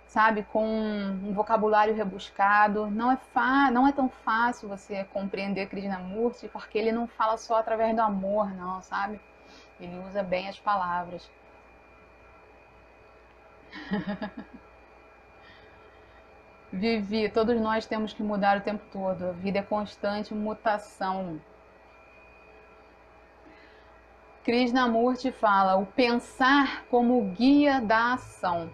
sabe, com um vocabulário rebuscado. Não é tão fácil você compreender Krishnamurti, porque ele não fala só através do amor, não, sabe? Ele usa bem as palavras. Vivi, todos nós temos que mudar o tempo todo. A vida é constante mutação. Krishnamurti fala o pensar como guia da ação.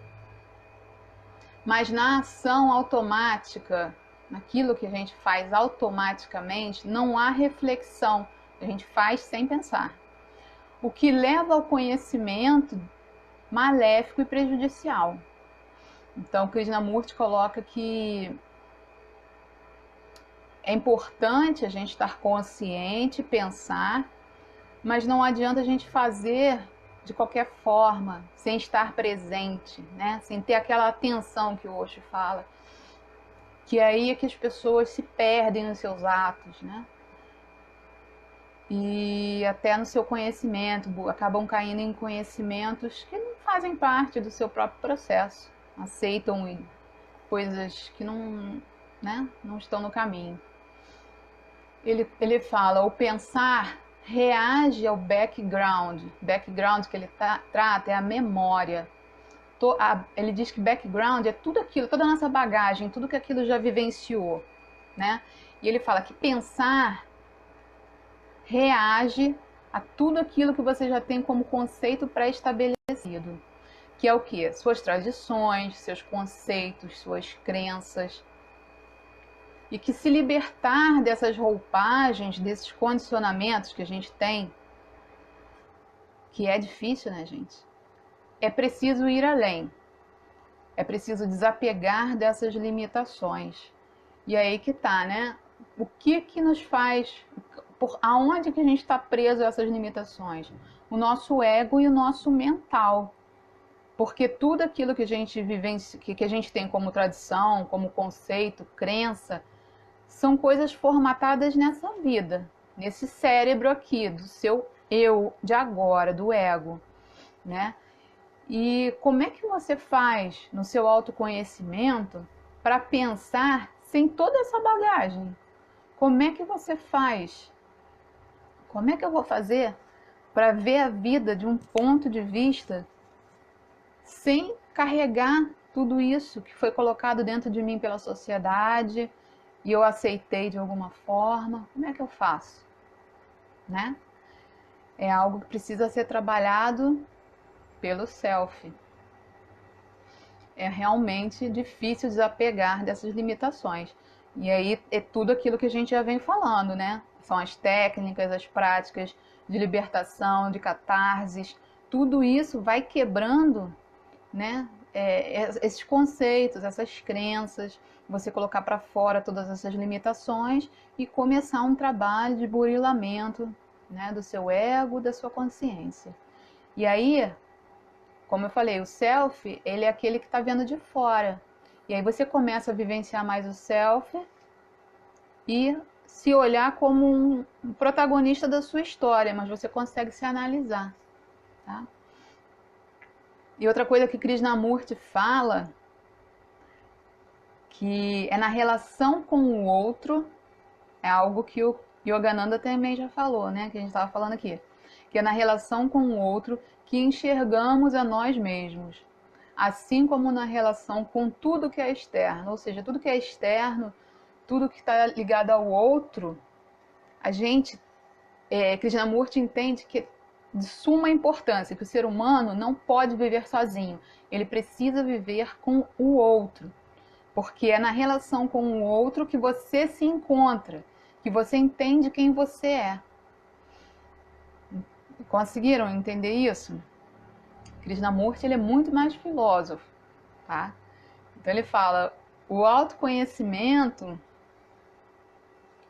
Mas na ação automática, naquilo que a gente faz automaticamente, não há reflexão. A gente faz sem pensar. O que leva ao conhecimento maléfico e prejudicial. Então, Krishnamurti coloca que é importante a gente estar consciente, pensar, mas não adianta a gente fazer de qualquer forma, sem estar presente, né? Sem ter aquela atenção que o Osho fala, que aí é que as pessoas se perdem nos seus atos, né? E até no seu conhecimento, acabam caindo em conhecimentos que não fazem parte do seu próprio processo, aceitam coisas que não, né, não estão no caminho. Ele fala, o pensar reage ao background. Background que ele trata é a memória. Ele diz que background é tudo aquilo, toda a nossa bagagem, tudo que aquilo já vivenciou, né? E ele fala que pensar reage a tudo aquilo que você já tem como conceito pré-estabelecido. Que é o quê? Suas tradições, seus conceitos, suas crenças. E que se libertar dessas roupagens, desses condicionamentos que a gente tem, que é difícil, né, gente? É preciso ir além. É preciso desapegar dessas limitações. E aí que tá, né? O que que nos faz... aonde que a gente está preso a essas limitações? O nosso ego e o nosso mental. Porque tudo aquilo que a gente vivencia, que a gente tem como tradição, como conceito, crença, são coisas formatadas nessa vida, nesse cérebro aqui, do seu eu de agora, do ego, né? E como é que você faz no seu autoconhecimento para pensar sem toda essa bagagem? Como é que você faz? Como é que eu vou fazer para ver a vida de um ponto de vista sem carregar tudo isso que foi colocado dentro de mim pela sociedade e eu aceitei de alguma forma? Como é que eu faço? Né? É algo que precisa ser trabalhado pelo self. É realmente difícil desapegar dessas limitações. E aí é tudo aquilo que a gente já vem falando, né? São as técnicas, as práticas de libertação, de catarses. Tudo isso vai quebrando, né? Esses conceitos, essas crenças, você colocar para fora todas essas limitações e começar um trabalho de burilamento, né? Do seu ego, da sua consciência. E aí, como eu falei, o self, ele é aquele que está vendo de fora. E aí você começa a vivenciar mais o self e se olhar como um protagonista da sua história, mas você consegue se analisar, tá? E outra coisa que Krishnamurti fala, que é na relação com o outro, é algo que o Yogananda também já falou, né? Que a gente estava falando aqui. Que é na relação com o outro que enxergamos a nós mesmos. Assim como na relação com tudo que é externo. Ou seja, tudo que é externo, tudo que está ligado ao outro, a gente, Krishnamurti entende que é de suma importância, que o ser humano não pode viver sozinho. Ele precisa viver com o outro. Porque é na relação com o outro que você se encontra, que você entende quem você é. Conseguiram entender isso? Krishnamurti, ele é muito mais filósofo, tá? Então ele fala, o autoconhecimento,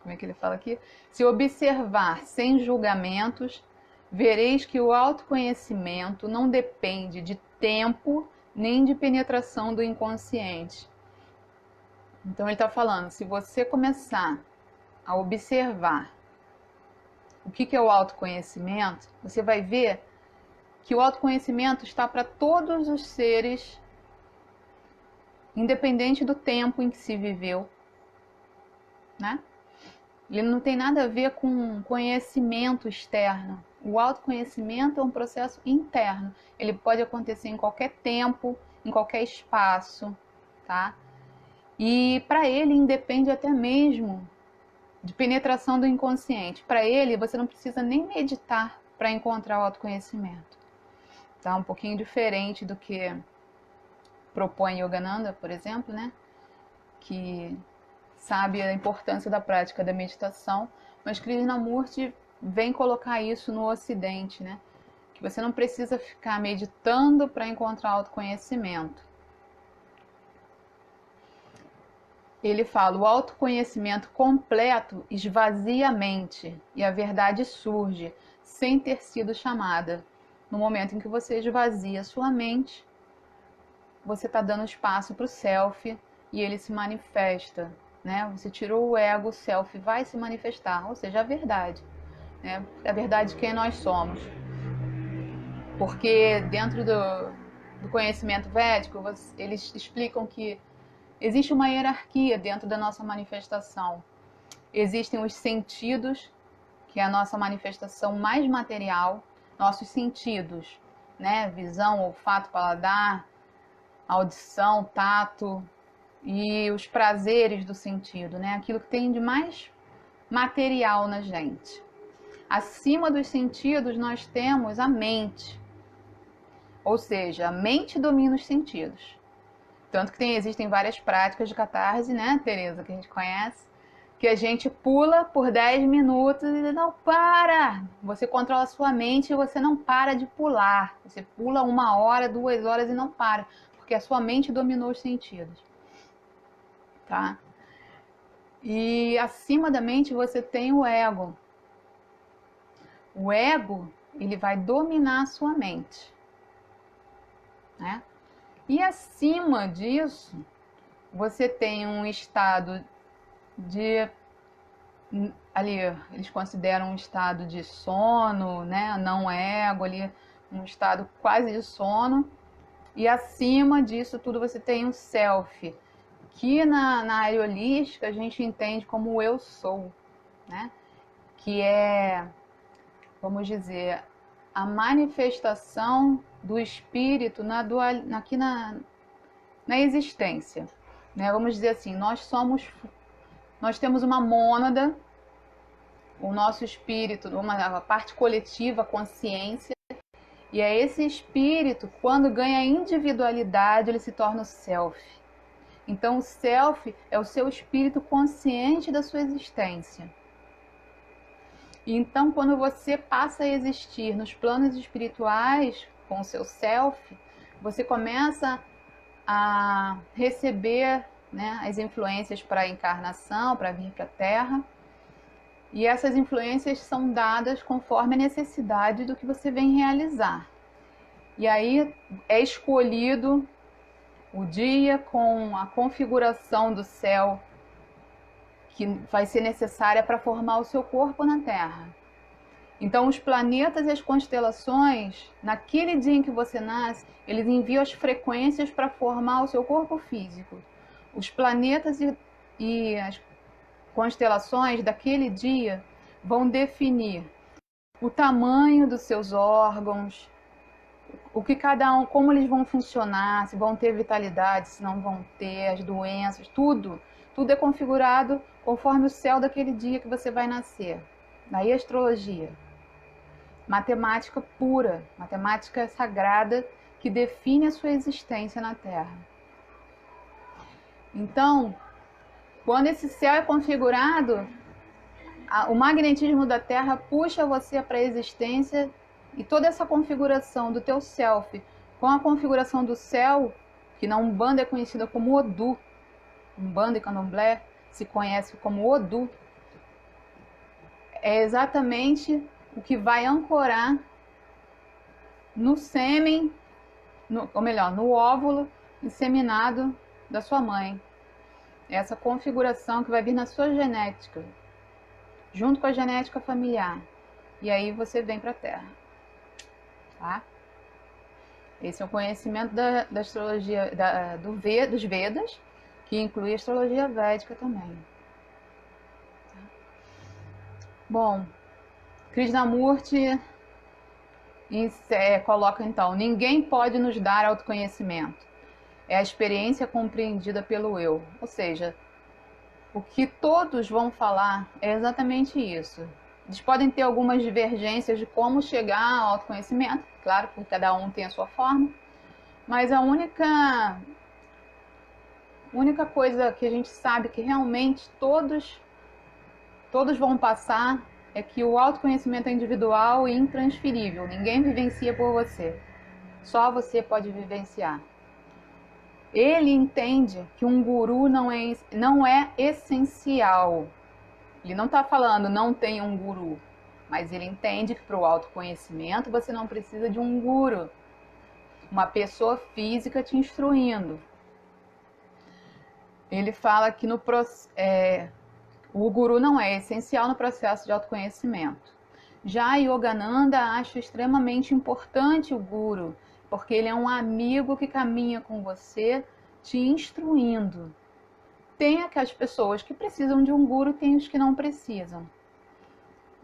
como é que ele fala aqui? Se observar sem julgamentos, vereis que o autoconhecimento não depende de tempo nem de penetração do inconsciente. Então ele está falando, se você começar a observar o que é o autoconhecimento, você vai ver que o autoconhecimento está para todos os seres, independente do tempo em que se viveu, né? Ele não tem nada a ver com conhecimento externo. O autoconhecimento é um processo interno. Ele pode acontecer em qualquer tempo, em qualquer espaço, tá? E para ele independe até mesmo de penetração do inconsciente. Para ele, você não precisa nem meditar para encontrar o autoconhecimento. Tá? Um pouquinho diferente do que propõe Yogananda, por exemplo, né? Que sabe a importância da prática da meditação, mas Krishnamurti vem colocar isso no Ocidente, né? Que você não precisa ficar meditando para encontrar autoconhecimento. Ele fala, o autoconhecimento completo esvazia a mente e a verdade surge sem ter sido chamada. No momento em que você esvazia a sua mente, você está dando espaço para o self e ele se manifesta, né? Você tirou o ego, o self vai se manifestar, ou seja, a verdade, né? A verdade de quem nós somos. Porque dentro do conhecimento védico, eles explicam que existe uma hierarquia dentro da nossa manifestação. Existem os sentidos, que é a nossa manifestação mais material, nossos sentidos, né? Visão, olfato, paladar, audição, tato e os prazeres do sentido, né? Aquilo que tem de mais material na gente. Acima dos sentidos nós temos a mente, ou seja, a mente domina os sentidos. Tanto que existem várias práticas de catarse, né, Tereza, que a gente conhece, que a gente pula por 10 minutos e não para. Você controla a sua mente e você não para de pular. Você pula 1 hora, 2 horas e não para, porque a sua mente dominou os sentidos. Tá? E acima da mente você tem o ego. O ego, ele vai dominar a sua mente, né? E acima disso, você tem um estado de, ali, eles consideram um estado de sono, né? Não ego, ali, um estado quase de sono. E acima disso tudo você tem um self, que na área holística a gente entende como o eu sou, né? Que é, vamos dizer, a manifestação do espírito aqui na existência, né? Vamos dizer assim, nós temos uma mônada, o nosso espírito, uma parte coletiva, consciência, e é esse espírito, quando ganha individualidade, ele se torna o self. Então o self é o seu espírito consciente da sua existência. E então quando você passa a existir nos planos espirituais com o seu self, você começa a receber, né, as influências para a encarnação, para vir para a Terra. E essas influências são dadas conforme a necessidade do que você vem realizar. E aí é escolhido o dia com a configuração do céu que vai ser necessária para formar o seu corpo na Terra. Então os planetas e as constelações, naquele dia em que você nasce, eles enviam as frequências para formar o seu corpo físico. Os planetas e as constelações daquele dia vão definir o tamanho dos seus órgãos, o que cada um, como eles vão funcionar, se vão ter vitalidade, se não vão ter, as doenças, tudo é configurado conforme o céu daquele dia que você vai nascer. Daí a astrologia, matemática pura, matemática sagrada que define a sua existência na Terra. Então, quando esse céu é configurado, o magnetismo da Terra puxa você para a existência, e toda essa configuração do teu self com a configuração do céu, que na Umbanda é conhecida como Odu, Umbanda e Candomblé se conhece como Odu, é exatamente o que vai ancorar no sêmen, ou melhor, no óvulo inseminado da sua mãe. Essa configuração que vai vir na sua genética, junto com a genética familiar. E aí você vem para a Terra. Tá? Esse é o conhecimento da astrologia, dos Vedas, que inclui a astrologia védica também. Tá? Bom, Krishnamurti coloca então: ninguém pode nos dar autoconhecimento. É a experiência compreendida pelo eu. Ou seja, o que todos vão falar é exatamente isso. Eles podem ter algumas divergências de como chegar ao autoconhecimento, claro, porque cada um tem a sua forma, mas a única coisa que a gente sabe que realmente todos vão passar é que o autoconhecimento é individual e intransferível. Ninguém vivencia por você. Só você pode vivenciar. Ele entende que um guru não é essencial. Ele não está falando não tem um guru, mas ele entende que para o autoconhecimento você não precisa de um guru, uma pessoa física te instruindo. Ele fala que o guru não é essencial no processo de autoconhecimento. Já Yogananda acha extremamente importante o guru, porque ele é um amigo que caminha com você, te instruindo. Tem aquelas pessoas que precisam de um guru, tem os que não precisam.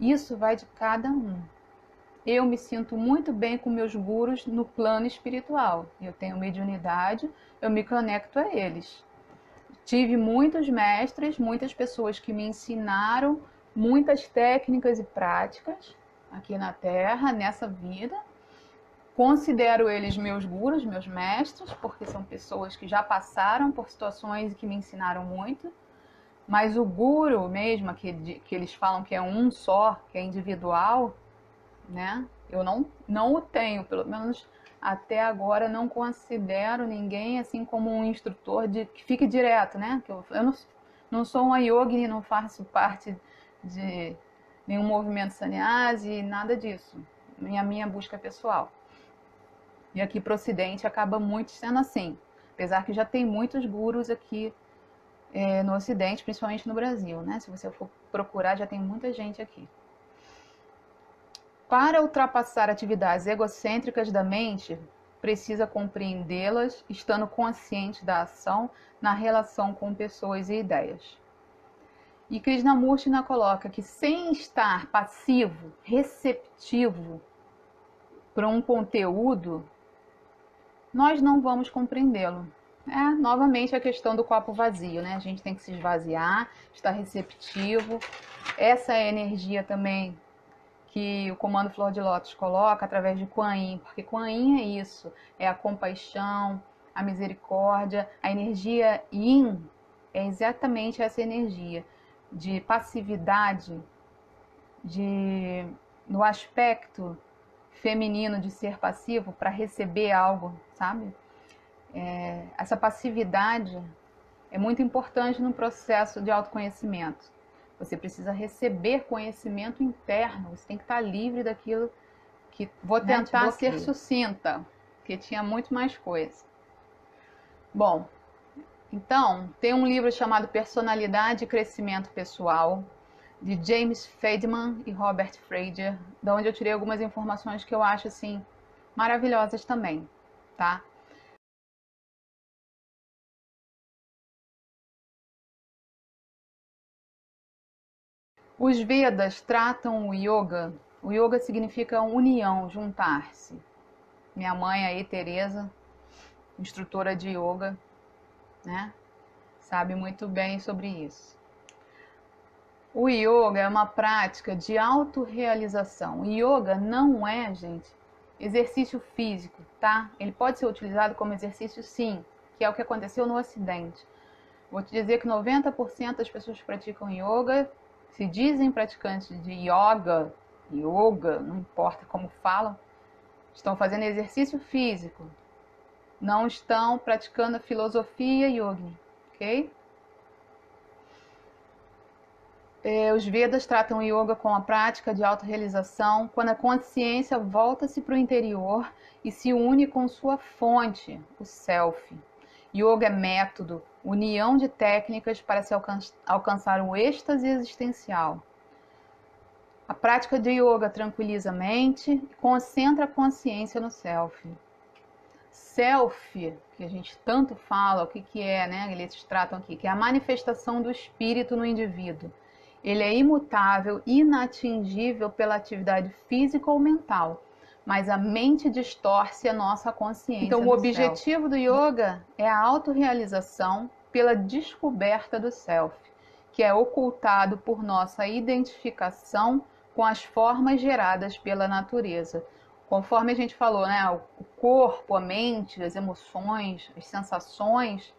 Isso vai de cada um. Eu me sinto muito bem com meus gurus no plano espiritual. Eu tenho mediunidade, eu me conecto a eles. Tive muitos mestres, muitas pessoas que me ensinaram muitas técnicas e práticas aqui na Terra, nessa vida. Considero eles meus gurus, meus mestres, porque são pessoas que já passaram por situações e que me ensinaram muito. Mas o guru mesmo, que eles falam que é um só, que é individual, né? Eu não o tenho, pelo menos até agora não considero ninguém assim como um instrutor que fique direto, né? Eu não sou uma yogini, não faço parte de nenhum movimento sannyasi, nada disso. Minha busca pessoal. E aqui para o Ocidente acaba muito sendo assim. Apesar que já tem muitos gurus aqui no Ocidente, principalmente no Brasil, né? Se você for procurar, já tem muita gente aqui. Para ultrapassar atividades egocêntricas da mente, precisa compreendê-las, estando consciente da ação na relação com pessoas e ideias. E Krishnamurti ainda coloca que sem estar passivo, receptivo para um conteúdo, nós não vamos compreendê-lo. É novamente a questão do copo vazio, né? A gente tem que se esvaziar, estar receptivo. Essa é a energia também que o Comando Flor de Lótus coloca através de Kuan Yin, porque Kuan Yin é isso, é a compaixão, a misericórdia. A energia Yin é exatamente essa energia de passividade, no aspecto feminino de ser passivo para receber algo, sabe? Essa passividade é muito importante no processo de autoconhecimento. Você precisa receber conhecimento interno, você tem que estar livre daquilo que... Vou tentar ser sucinta, porque tinha muito mais coisa. Bom, então, tem um livro chamado Personalidade e Crescimento Pessoal, de James Friedman e Robert Frazier, da onde eu tirei algumas informações que eu acho, assim, maravilhosas também, tá? Os Vedas tratam o yoga significa união, juntar-se. Minha mãe aí, Teresa, instrutora de yoga, né, sabe muito bem sobre isso. O yoga é uma prática de autorrealização. O yoga não é, gente, exercício físico, tá? Ele pode ser utilizado como exercício, sim, que é o que aconteceu no Ocidente. Vou te dizer que 90% das pessoas que praticam yoga se dizem praticantes de yoga, não importa como falam, estão fazendo exercício físico, não estão praticando a filosofia yogini, ok? Os Vedas tratam o yoga com a prática de autorrealização, quando a consciência volta-se para o interior e se une com sua fonte, o Self. Yoga é método, união de técnicas para se alcançar o êxtase existencial. A prática de yoga tranquiliza a mente e concentra a consciência no Self. Self, que a gente tanto fala, o que é, né? Eles tratam aqui, que é a manifestação do espírito no indivíduo. Ele é imutável, inatingível pela atividade física ou mental, mas a mente distorce a nossa consciência. Então, o objetivo do yoga é a autorrealização pela descoberta do self, que é ocultado por nossa identificação com as formas geradas pela natureza. Conforme a gente falou, né, o corpo, a mente, as emoções, as sensações,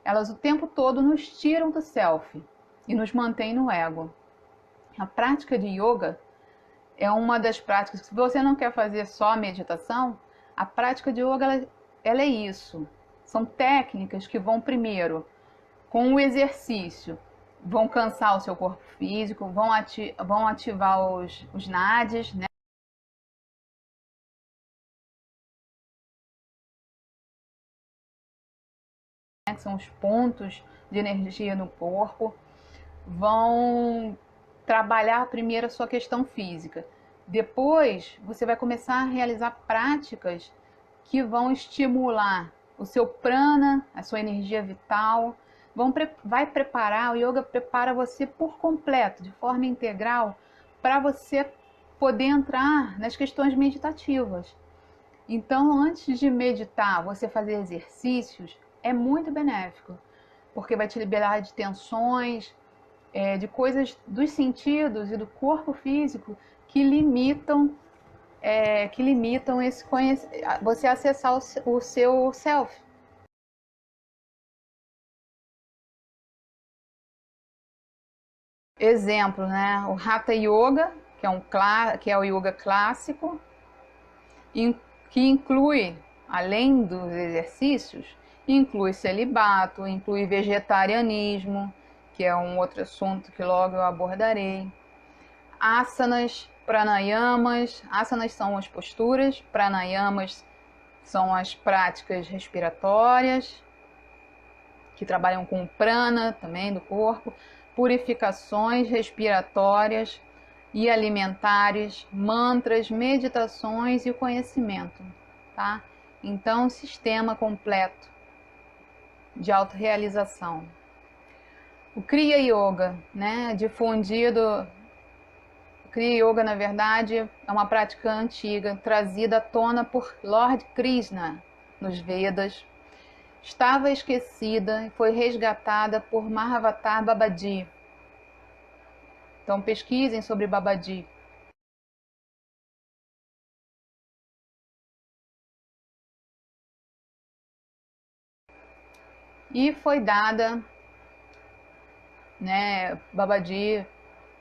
elas o tempo todo nos tiram do self e nos mantêm no ego. A prática de yoga é uma das práticas. Se você não quer fazer só meditação, a prática de yoga ela é isso. São técnicas que vão primeiro, com o exercício, vão cansar o seu corpo físico, vão ativar os nadis, né? Que são os pontos de energia no corpo, vão trabalhar primeiro a sua questão física. Depois, você vai começar a realizar práticas que vão estimular o seu prana, a sua energia vital, vai preparar, o yoga prepara você por completo, de forma integral, para você poder entrar nas questões meditativas. Então, antes de meditar, você fazer exercícios, é muito benéfico, porque vai te liberar de tensões, de coisas dos sentidos e do corpo físico que limitam esse você acessar o seu self. Exemplo, né? O Hatha Yoga, que é o yoga clássico, que inclui, além dos exercícios, inclui celibato, inclui vegetarianismo, que é um outro assunto que logo eu abordarei. Asanas, pranayamas. Asanas são as posturas, pranayamas são as práticas respiratórias, que trabalham com o prana também do corpo, purificações respiratórias e alimentares, mantras, meditações e o conhecimento, tá? Então, um sistema completo de autorrealização. O Kriya Yoga, né, difundido. O Kriya Yoga, na verdade, é uma prática antiga, trazida à tona por Lord Krishna nos Vedas. Estava esquecida e foi resgatada por Mahavatar Babaji. Então pesquisem sobre Babaji. E foi dada, né, Babaji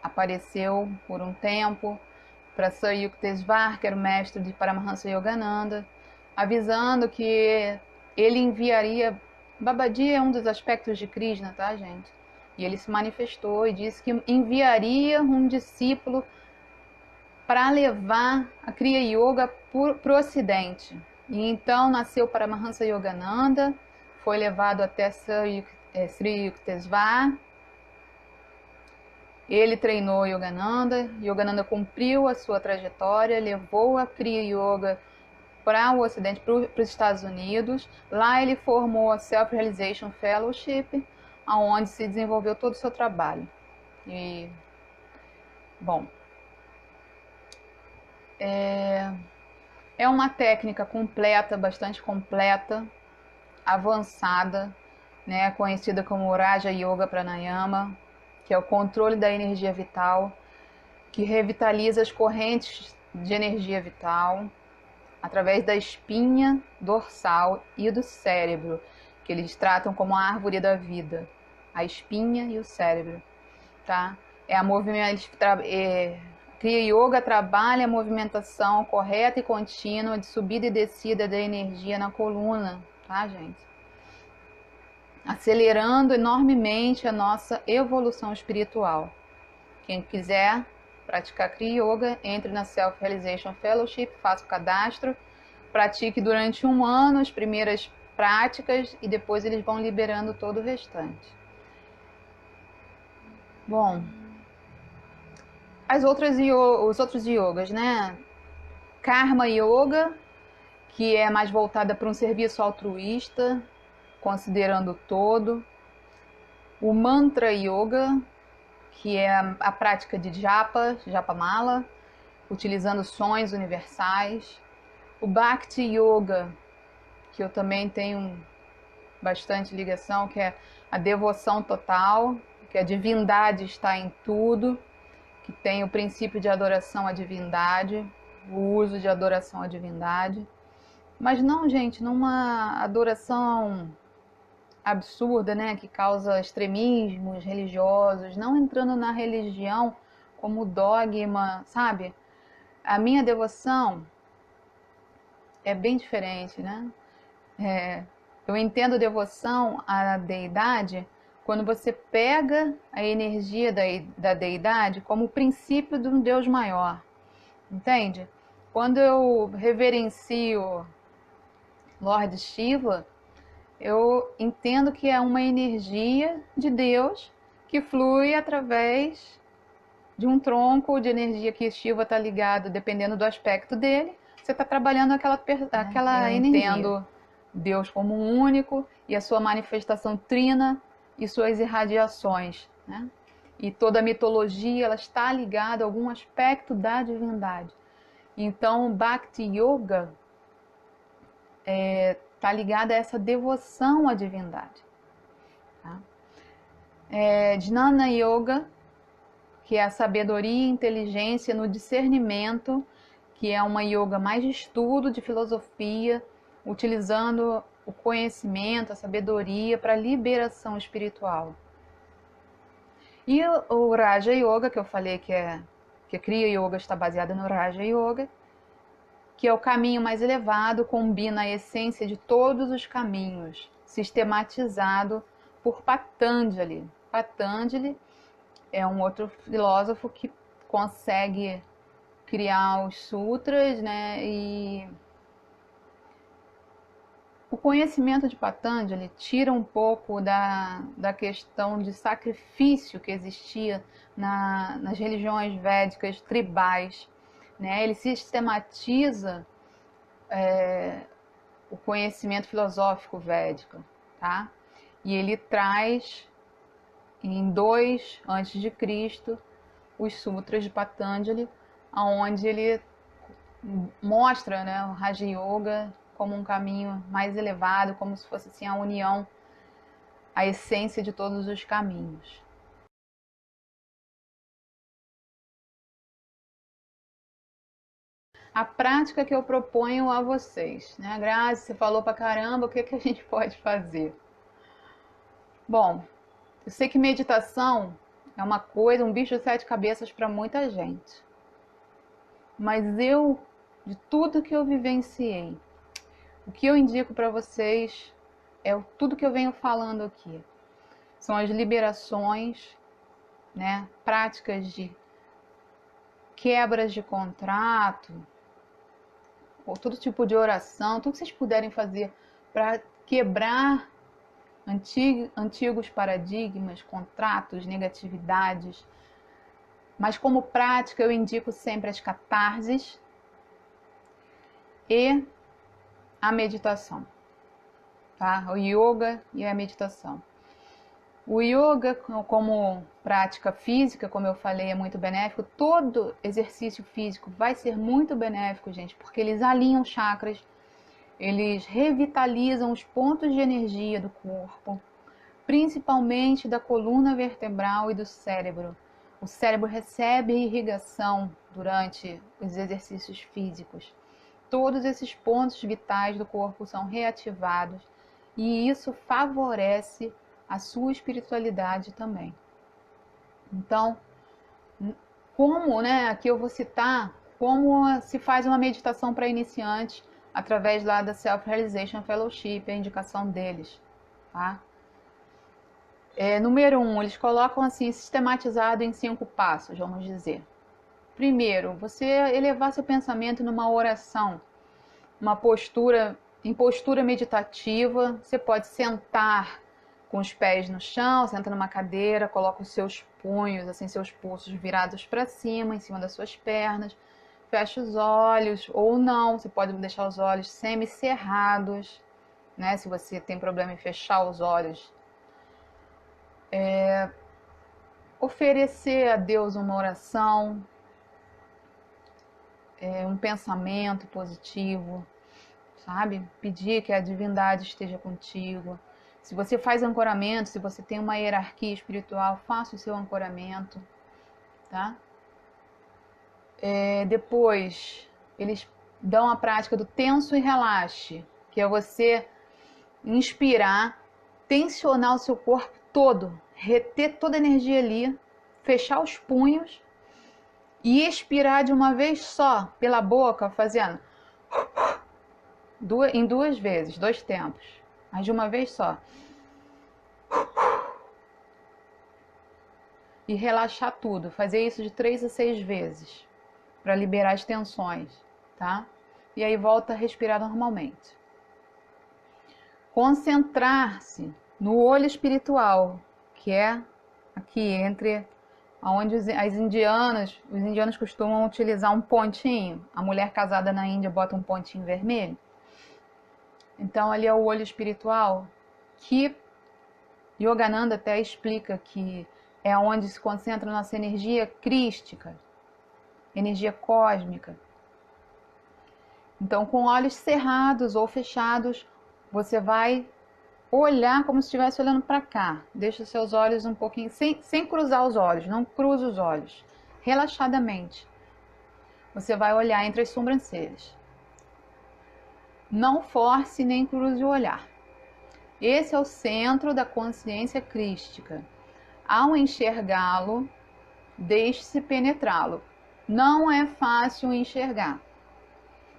apareceu por um tempo para Sir Yukteswar, que era o mestre de Paramahansa Yogananda, avisando que ele enviaria. Babaji é um dos aspectos de Krishna, tá, gente? E ele se manifestou e disse que enviaria um discípulo para levar a Kriya Yoga para o Ocidente. E então nasceu Paramahansa Yogananda, foi levado até Sri Yukteswar. Ele treinou Yogananda, Yogananda cumpriu a sua trajetória, levou a Kriya Yoga para o Ocidente, para os Estados Unidos. Lá ele formou a Self-Realization Fellowship, onde se desenvolveu todo o seu trabalho. E, bom, é uma técnica completa, bastante completa, avançada, né, conhecida como Raja Yoga Pranayama, que é o controle da energia vital, que revitaliza as correntes de energia vital através da espinha dorsal e do cérebro, que eles tratam como a árvore da vida, a espinha e o cérebro, tá? Kriya Yoga trabalha a movimentação correta e contínua de subida e descida da energia na coluna, tá, gente? Acelerando enormemente a nossa evolução espiritual. Quem quiser praticar Kriya Yoga, entre na Self-Realization Fellowship, faça o cadastro, pratique durante 1 ano as primeiras práticas e depois eles vão liberando todo o restante. Bom, os outros yogas, né? Karma Yoga, que é mais voltada para um serviço altruísta, considerando o todo. O Mantra Yoga, que é a prática de Japamala, utilizando sons universais. O Bhakti Yoga, que eu também tenho bastante ligação, que é a devoção total, que a divindade está em tudo, que tem o princípio de adoração à divindade, o uso de adoração à divindade. Mas não, gente, numa adoração absurda, né, que causa extremismos religiosos, não entrando na religião como dogma, sabe? A minha devoção é bem diferente, né? Eu entendo devoção à deidade quando você pega a energia da deidade como o princípio de um Deus maior, entende? Quando eu reverencio Lord Shiva, eu entendo que é uma energia de Deus que flui através de um tronco de energia que Shiva está ligado, dependendo do aspecto dele, você está trabalhando aquela energia. Entendo Deus como um único e a sua manifestação trina e suas irradiações, né? E toda a mitologia ela está ligada a algum aspecto da divindade. Então, Bhakti Yoga está ligada a essa devoção à divindade. Tá? Jnana Yoga, que é a sabedoria e inteligência no discernimento, que é uma yoga mais de estudo, de filosofia, utilizando o conhecimento, a sabedoria para a liberação espiritual. E o Raja Yoga, que eu falei que a Kriya Yoga está baseada no Raja Yoga, que é o caminho mais elevado, combina a essência de todos os caminhos, sistematizado por Patanjali. Patanjali é um outro filósofo que consegue criar os sutras, né? E o conhecimento de Patanjali tira um pouco da questão de sacrifício que existia nas religiões védicas tribais, né? Ele sistematiza o conhecimento filosófico védico, tá? E ele traz em 2 antes de Cristo, os Sutras de Patanjali, onde ele mostra, né, o Raja Yoga como um caminho mais elevado, como se fosse assim, a união, a essência de todos os caminhos. A prática que eu proponho a vocês, né? Grazi, você falou pra caramba, o que a gente pode fazer? Bom, eu sei que meditação é uma coisa, um bicho de 7 cabeças para muita gente. Mas eu, de tudo que eu vivenciei, o que eu indico para vocês é tudo que eu venho falando aqui. São as liberações, né? Práticas de quebras de contrato, ou todo tipo de oração, tudo que vocês puderem fazer para quebrar antigos paradigmas, contratos, negatividades. Mas como prática eu indico sempre as catarses e a meditação, tá? O yoga e a meditação. O yoga, como prática física, como eu falei, é muito benéfico. Todo exercício físico vai ser muito benéfico, gente, porque eles alinham chakras, eles revitalizam os pontos de energia do corpo, principalmente da coluna vertebral e do cérebro. O cérebro recebe irrigação durante os exercícios físicos. Todos esses pontos vitais do corpo são reativados e isso favorece a sua espiritualidade também. Então, como, né, aqui eu vou citar como se faz uma meditação para iniciantes através lá da Self-Realization Fellowship, a indicação deles, tá? Número 1, eles colocam assim, sistematizado em 5 passos, vamos dizer. Primeiro, você elevar seu pensamento numa oração, uma postura, em postura meditativa. Você pode sentar com os pés no chão, senta numa cadeira, coloca os seus punhos, assim, seus pulsos virados para cima, em cima das suas pernas. Fecha os olhos, ou não, você pode deixar os olhos semicerrados, né? Se você tem problema em fechar os olhos. Oferecer a Deus uma oração, um pensamento positivo, sabe? Pedir que a divindade esteja contigo. Se você faz ancoramento, se você tem uma hierarquia espiritual, faça o seu ancoramento, tá? Depois, eles dão a prática do tenso e relaxe, que é você inspirar, tensionar o seu corpo todo, reter toda a energia ali, fechar os punhos e expirar de uma vez só pela boca, fazendo em 2 vezes, 2 tempos, mas de uma vez só. E relaxar tudo, fazer isso de 3 a 6 vezes, para liberar as tensões, tá? E aí volta a respirar normalmente. Concentrar-se no olho espiritual, que é aqui entre onde os indianos costumam utilizar um pontinho. A mulher casada na Índia bota um pontinho vermelho. Então ali é o olho espiritual, que Yogananda até explica que é onde se concentra a nossa energia crística, energia cósmica. Então, com olhos cerrados ou fechados, você vai olhar como se estivesse olhando para cá. Deixa os seus olhos um pouquinho, sem cruzar os olhos, não cruza os olhos. Relaxadamente. Você vai olhar entre as sobrancelhas. Não force nem cruze o olhar. Esse é o centro da consciência crística. Ao enxergá-lo, deixe-se penetrá-lo. Não é fácil enxergar.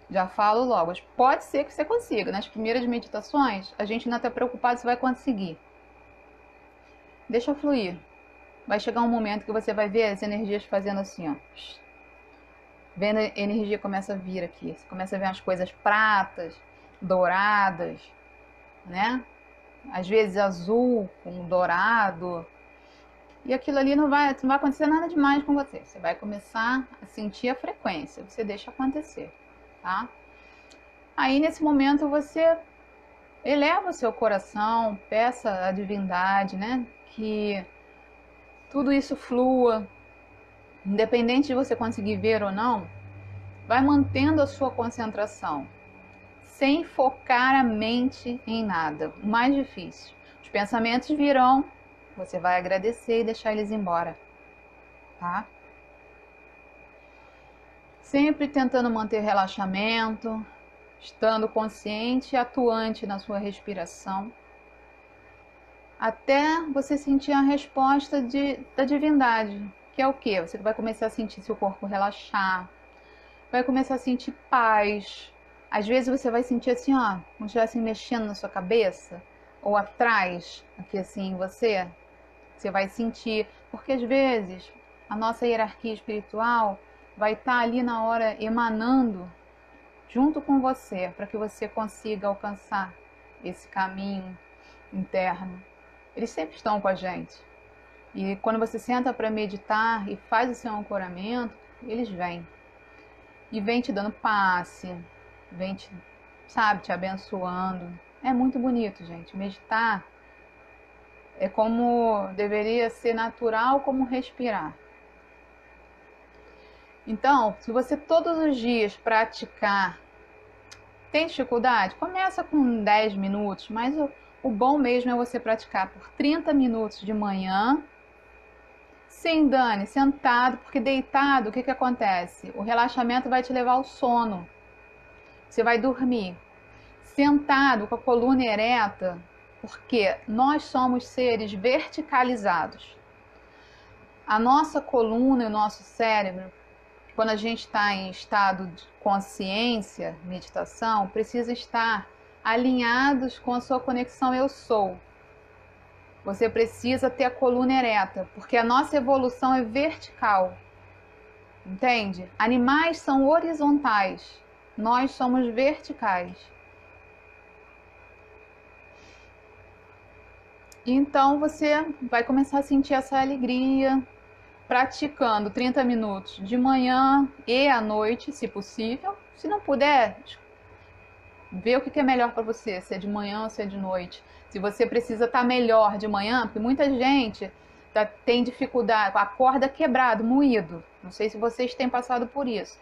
Já falo logo, pode ser que você consiga. Nas primeiras meditações, a gente ainda está preocupado se vai conseguir. Deixa fluir. Vai chegar um momento que você vai ver as energias fazendo assim, ó. Vendo a energia começa a vir aqui. Você começa a ver umas coisas pratas, douradas, né? Às vezes azul com dourado. E aquilo ali não vai acontecer nada demais com você. Você vai começar a sentir a frequência. Você deixa acontecer, tá? Aí nesse momento você eleva o seu coração, peça à divindade, né, que tudo isso flua, independente de você conseguir ver ou não, vai mantendo a sua concentração, sem focar a mente em nada. O mais difícil. Os pensamentos virão, você vai agradecer e deixar eles embora, tá? Sempre tentando manter relaxamento, estando consciente e atuante na sua respiração, até você sentir a resposta da divindade, que é o quê? Você vai começar a sentir seu corpo relaxar, vai começar a sentir paz. Às vezes você vai sentir assim, ó, como se estivesse mexendo na sua cabeça, ou atrás, aqui assim em você. Você vai sentir, porque às vezes a nossa hierarquia espiritual vai estar ali na hora emanando junto com você, para que você consiga alcançar esse caminho interno. Eles sempre estão com a gente. E quando você senta para meditar e faz o seu ancoramento, eles vêm. E vem te dando passe, vem te, sabe, te abençoando. É muito bonito, gente. Meditar é como deveria ser natural como respirar. Então, se você todos os dias praticar, tem dificuldade? Começa com 10 minutos, mas o bom mesmo é você praticar por 30 minutos de manhã. Sim, Dani, sentado, porque deitado, o que acontece? O relaxamento vai te levar ao sono. Você vai dormir. Sentado, com a coluna ereta, porque nós somos seres verticalizados. A nossa coluna e o nosso cérebro, quando a gente está em estado de consciência, meditação, precisa estar alinhados com a sua conexão eu sou. Você precisa ter a coluna ereta, porque a nossa evolução é vertical. Entende? Animais são horizontais, nós somos verticais. Então você vai começar a sentir essa alegria, praticando 30 minutos de manhã e à noite, se possível. Se não puder, vê o que é melhor para você, se é de manhã ou se é de noite. Se você precisa estar melhor de manhã, porque muita gente tem dificuldade, acorda quebrado, moído. Não sei se vocês têm passado por isso.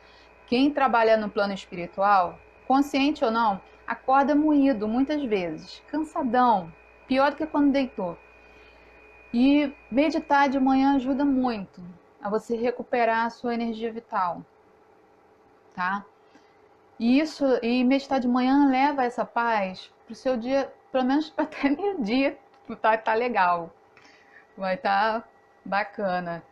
Quem trabalha no plano espiritual, consciente ou não, acorda moído muitas vezes, cansadão, pior do que quando deitou. E meditar de manhã ajuda muito a você recuperar a sua energia vital, tá? E meditar de manhã leva essa paz pro seu dia, pelo menos até meio-dia, tá legal. Vai estar bacana.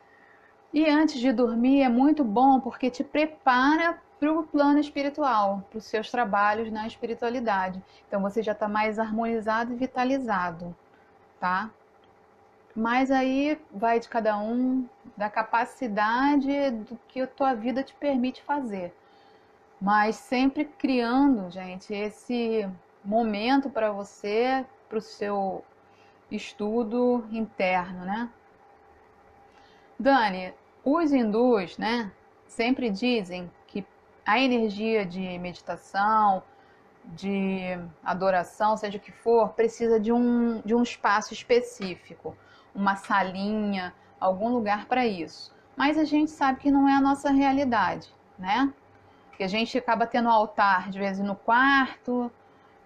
E antes de dormir é muito bom porque te prepara para o plano espiritual, para os seus trabalhos na espiritualidade. Então você já está mais harmonizado e vitalizado, tá? Mas aí vai de cada um, da capacidade do que a tua vida te permite fazer. Mas sempre criando, gente, esse momento para você, para o seu estudo interno, né? Dani, os hindus, né, sempre dizem que a energia de meditação, de adoração, seja o que for, precisa de um espaço específico, uma salinha, algum lugar para isso. Mas a gente sabe que não é a nossa realidade, né? Que a gente acaba tendo altar, de vez no quarto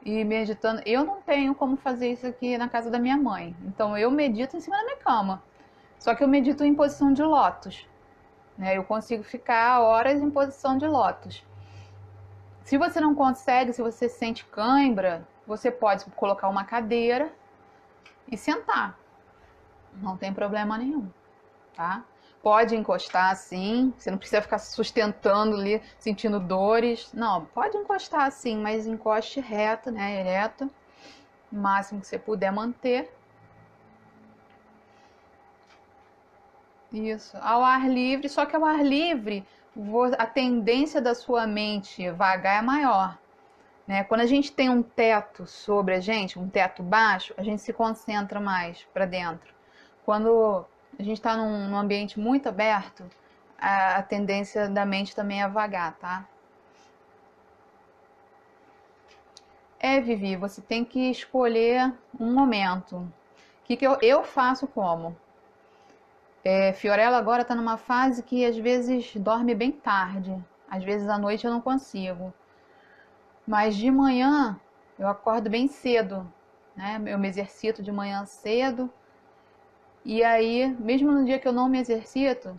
e meditando. Eu não tenho como fazer isso aqui na casa da minha mãe, então eu medito em cima da minha cama. Só que eu medito em posição de lótus, né? Eu consigo ficar horas em posição de lótus. Se você não consegue, se você sente cãibra, você pode colocar uma cadeira e sentar. Não tem problema nenhum, tá? Pode encostar assim, você não precisa ficar sustentando ali, sentindo dores. Não, pode encostar assim, mas encoste reto, né? Ereto, o máximo que você puder manter. Isso, ao ar livre, só que ao ar livre a tendência da sua mente vagar é maior, né? Quando a gente tem um teto sobre a gente, um teto baixo, a gente se concentra mais para dentro. Quando a gente está num ambiente muito aberto, a tendência da mente também é vagar, tá? Vivi, você tem que escolher um momento. O que eu faço como? Fiorella agora está numa fase que às vezes dorme bem tarde, às vezes à noite eu não consigo. Mas de manhã eu acordo bem cedo, né? Eu me exercito de manhã cedo. E aí, mesmo no dia que eu não me exercito,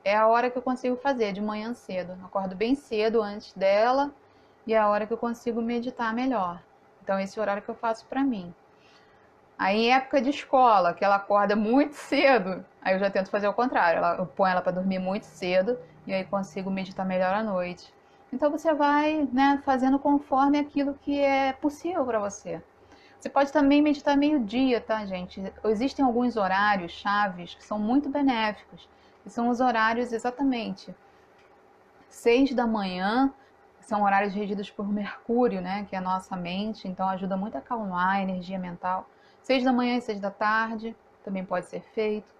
é a hora que eu consigo fazer, de manhã cedo. Eu acordo bem cedo antes dela e é a hora que eu consigo meditar melhor. Então, esse é o horário que eu faço pra mim. Aí, em época de escola, que ela acorda muito cedo, aí eu já tento fazer o contrário. Eu ponho ela pra dormir muito cedo e aí consigo meditar melhor à noite. Então, você vai, né, fazendo conforme aquilo que é possível pra você. Você pode também meditar meio-dia, tá, gente? Existem alguns horários chaves que são muito benéficos. Que são os horários exatamente 6 da manhã, são horários regidos por Mercúrio, né? Que é a nossa mente, então ajuda muito a acalmar a energia mental. 6 da manhã e 6 da tarde também pode ser feito,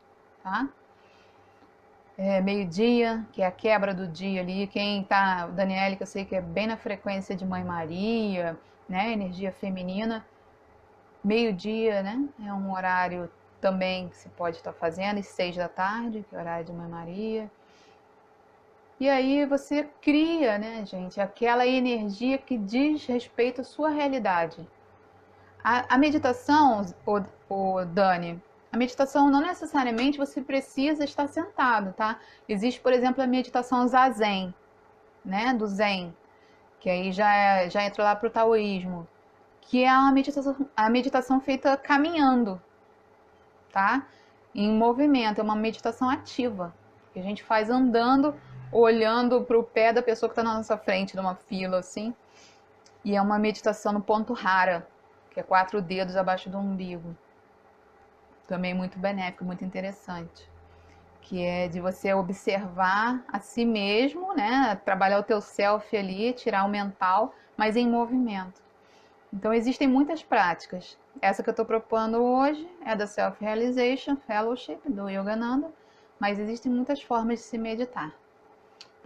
tá? Meio-dia, que é a quebra do dia ali. Quem tá, Daniele, que eu sei que é bem na frequência de Mãe Maria, né? Energia feminina. Meio-dia, né? É um horário também que se pode estar fazendo, e 6 da tarde, que é o horário de Mãe Maria. E aí você cria, né, gente, aquela energia que diz respeito à sua realidade. A meditação, o Dani, a meditação não necessariamente você precisa estar sentado, tá? Existe, por exemplo, a meditação Zazen, né, do Zen, que aí já entra lá para o taoísmo, que é a meditação feita caminhando, tá? Em movimento, é uma meditação ativa, que a gente faz andando, olhando para o pé da pessoa que está na nossa frente, numa fila, assim. E é uma meditação no ponto rara, que é 4 dedos abaixo do umbigo. Também muito benéfico, muito interessante. Que é de você observar a si mesmo, né? Trabalhar o teu self ali, tirar o mental, mas em movimento. Então existem muitas práticas. Essa que eu estou propondo hoje é da Self-Realization Fellowship, do Yogananda, mas existem muitas formas de se meditar.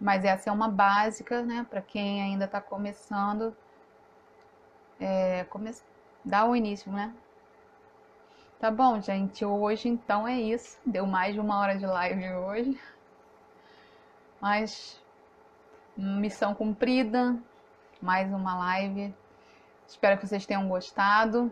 Mas essa é uma básica, né, para quem ainda está começando, dar o início, né? Tá bom, gente, hoje então é isso. Deu mais de 1 hora de live hoje, mas missão cumprida, mais uma live. Espero que vocês tenham gostado.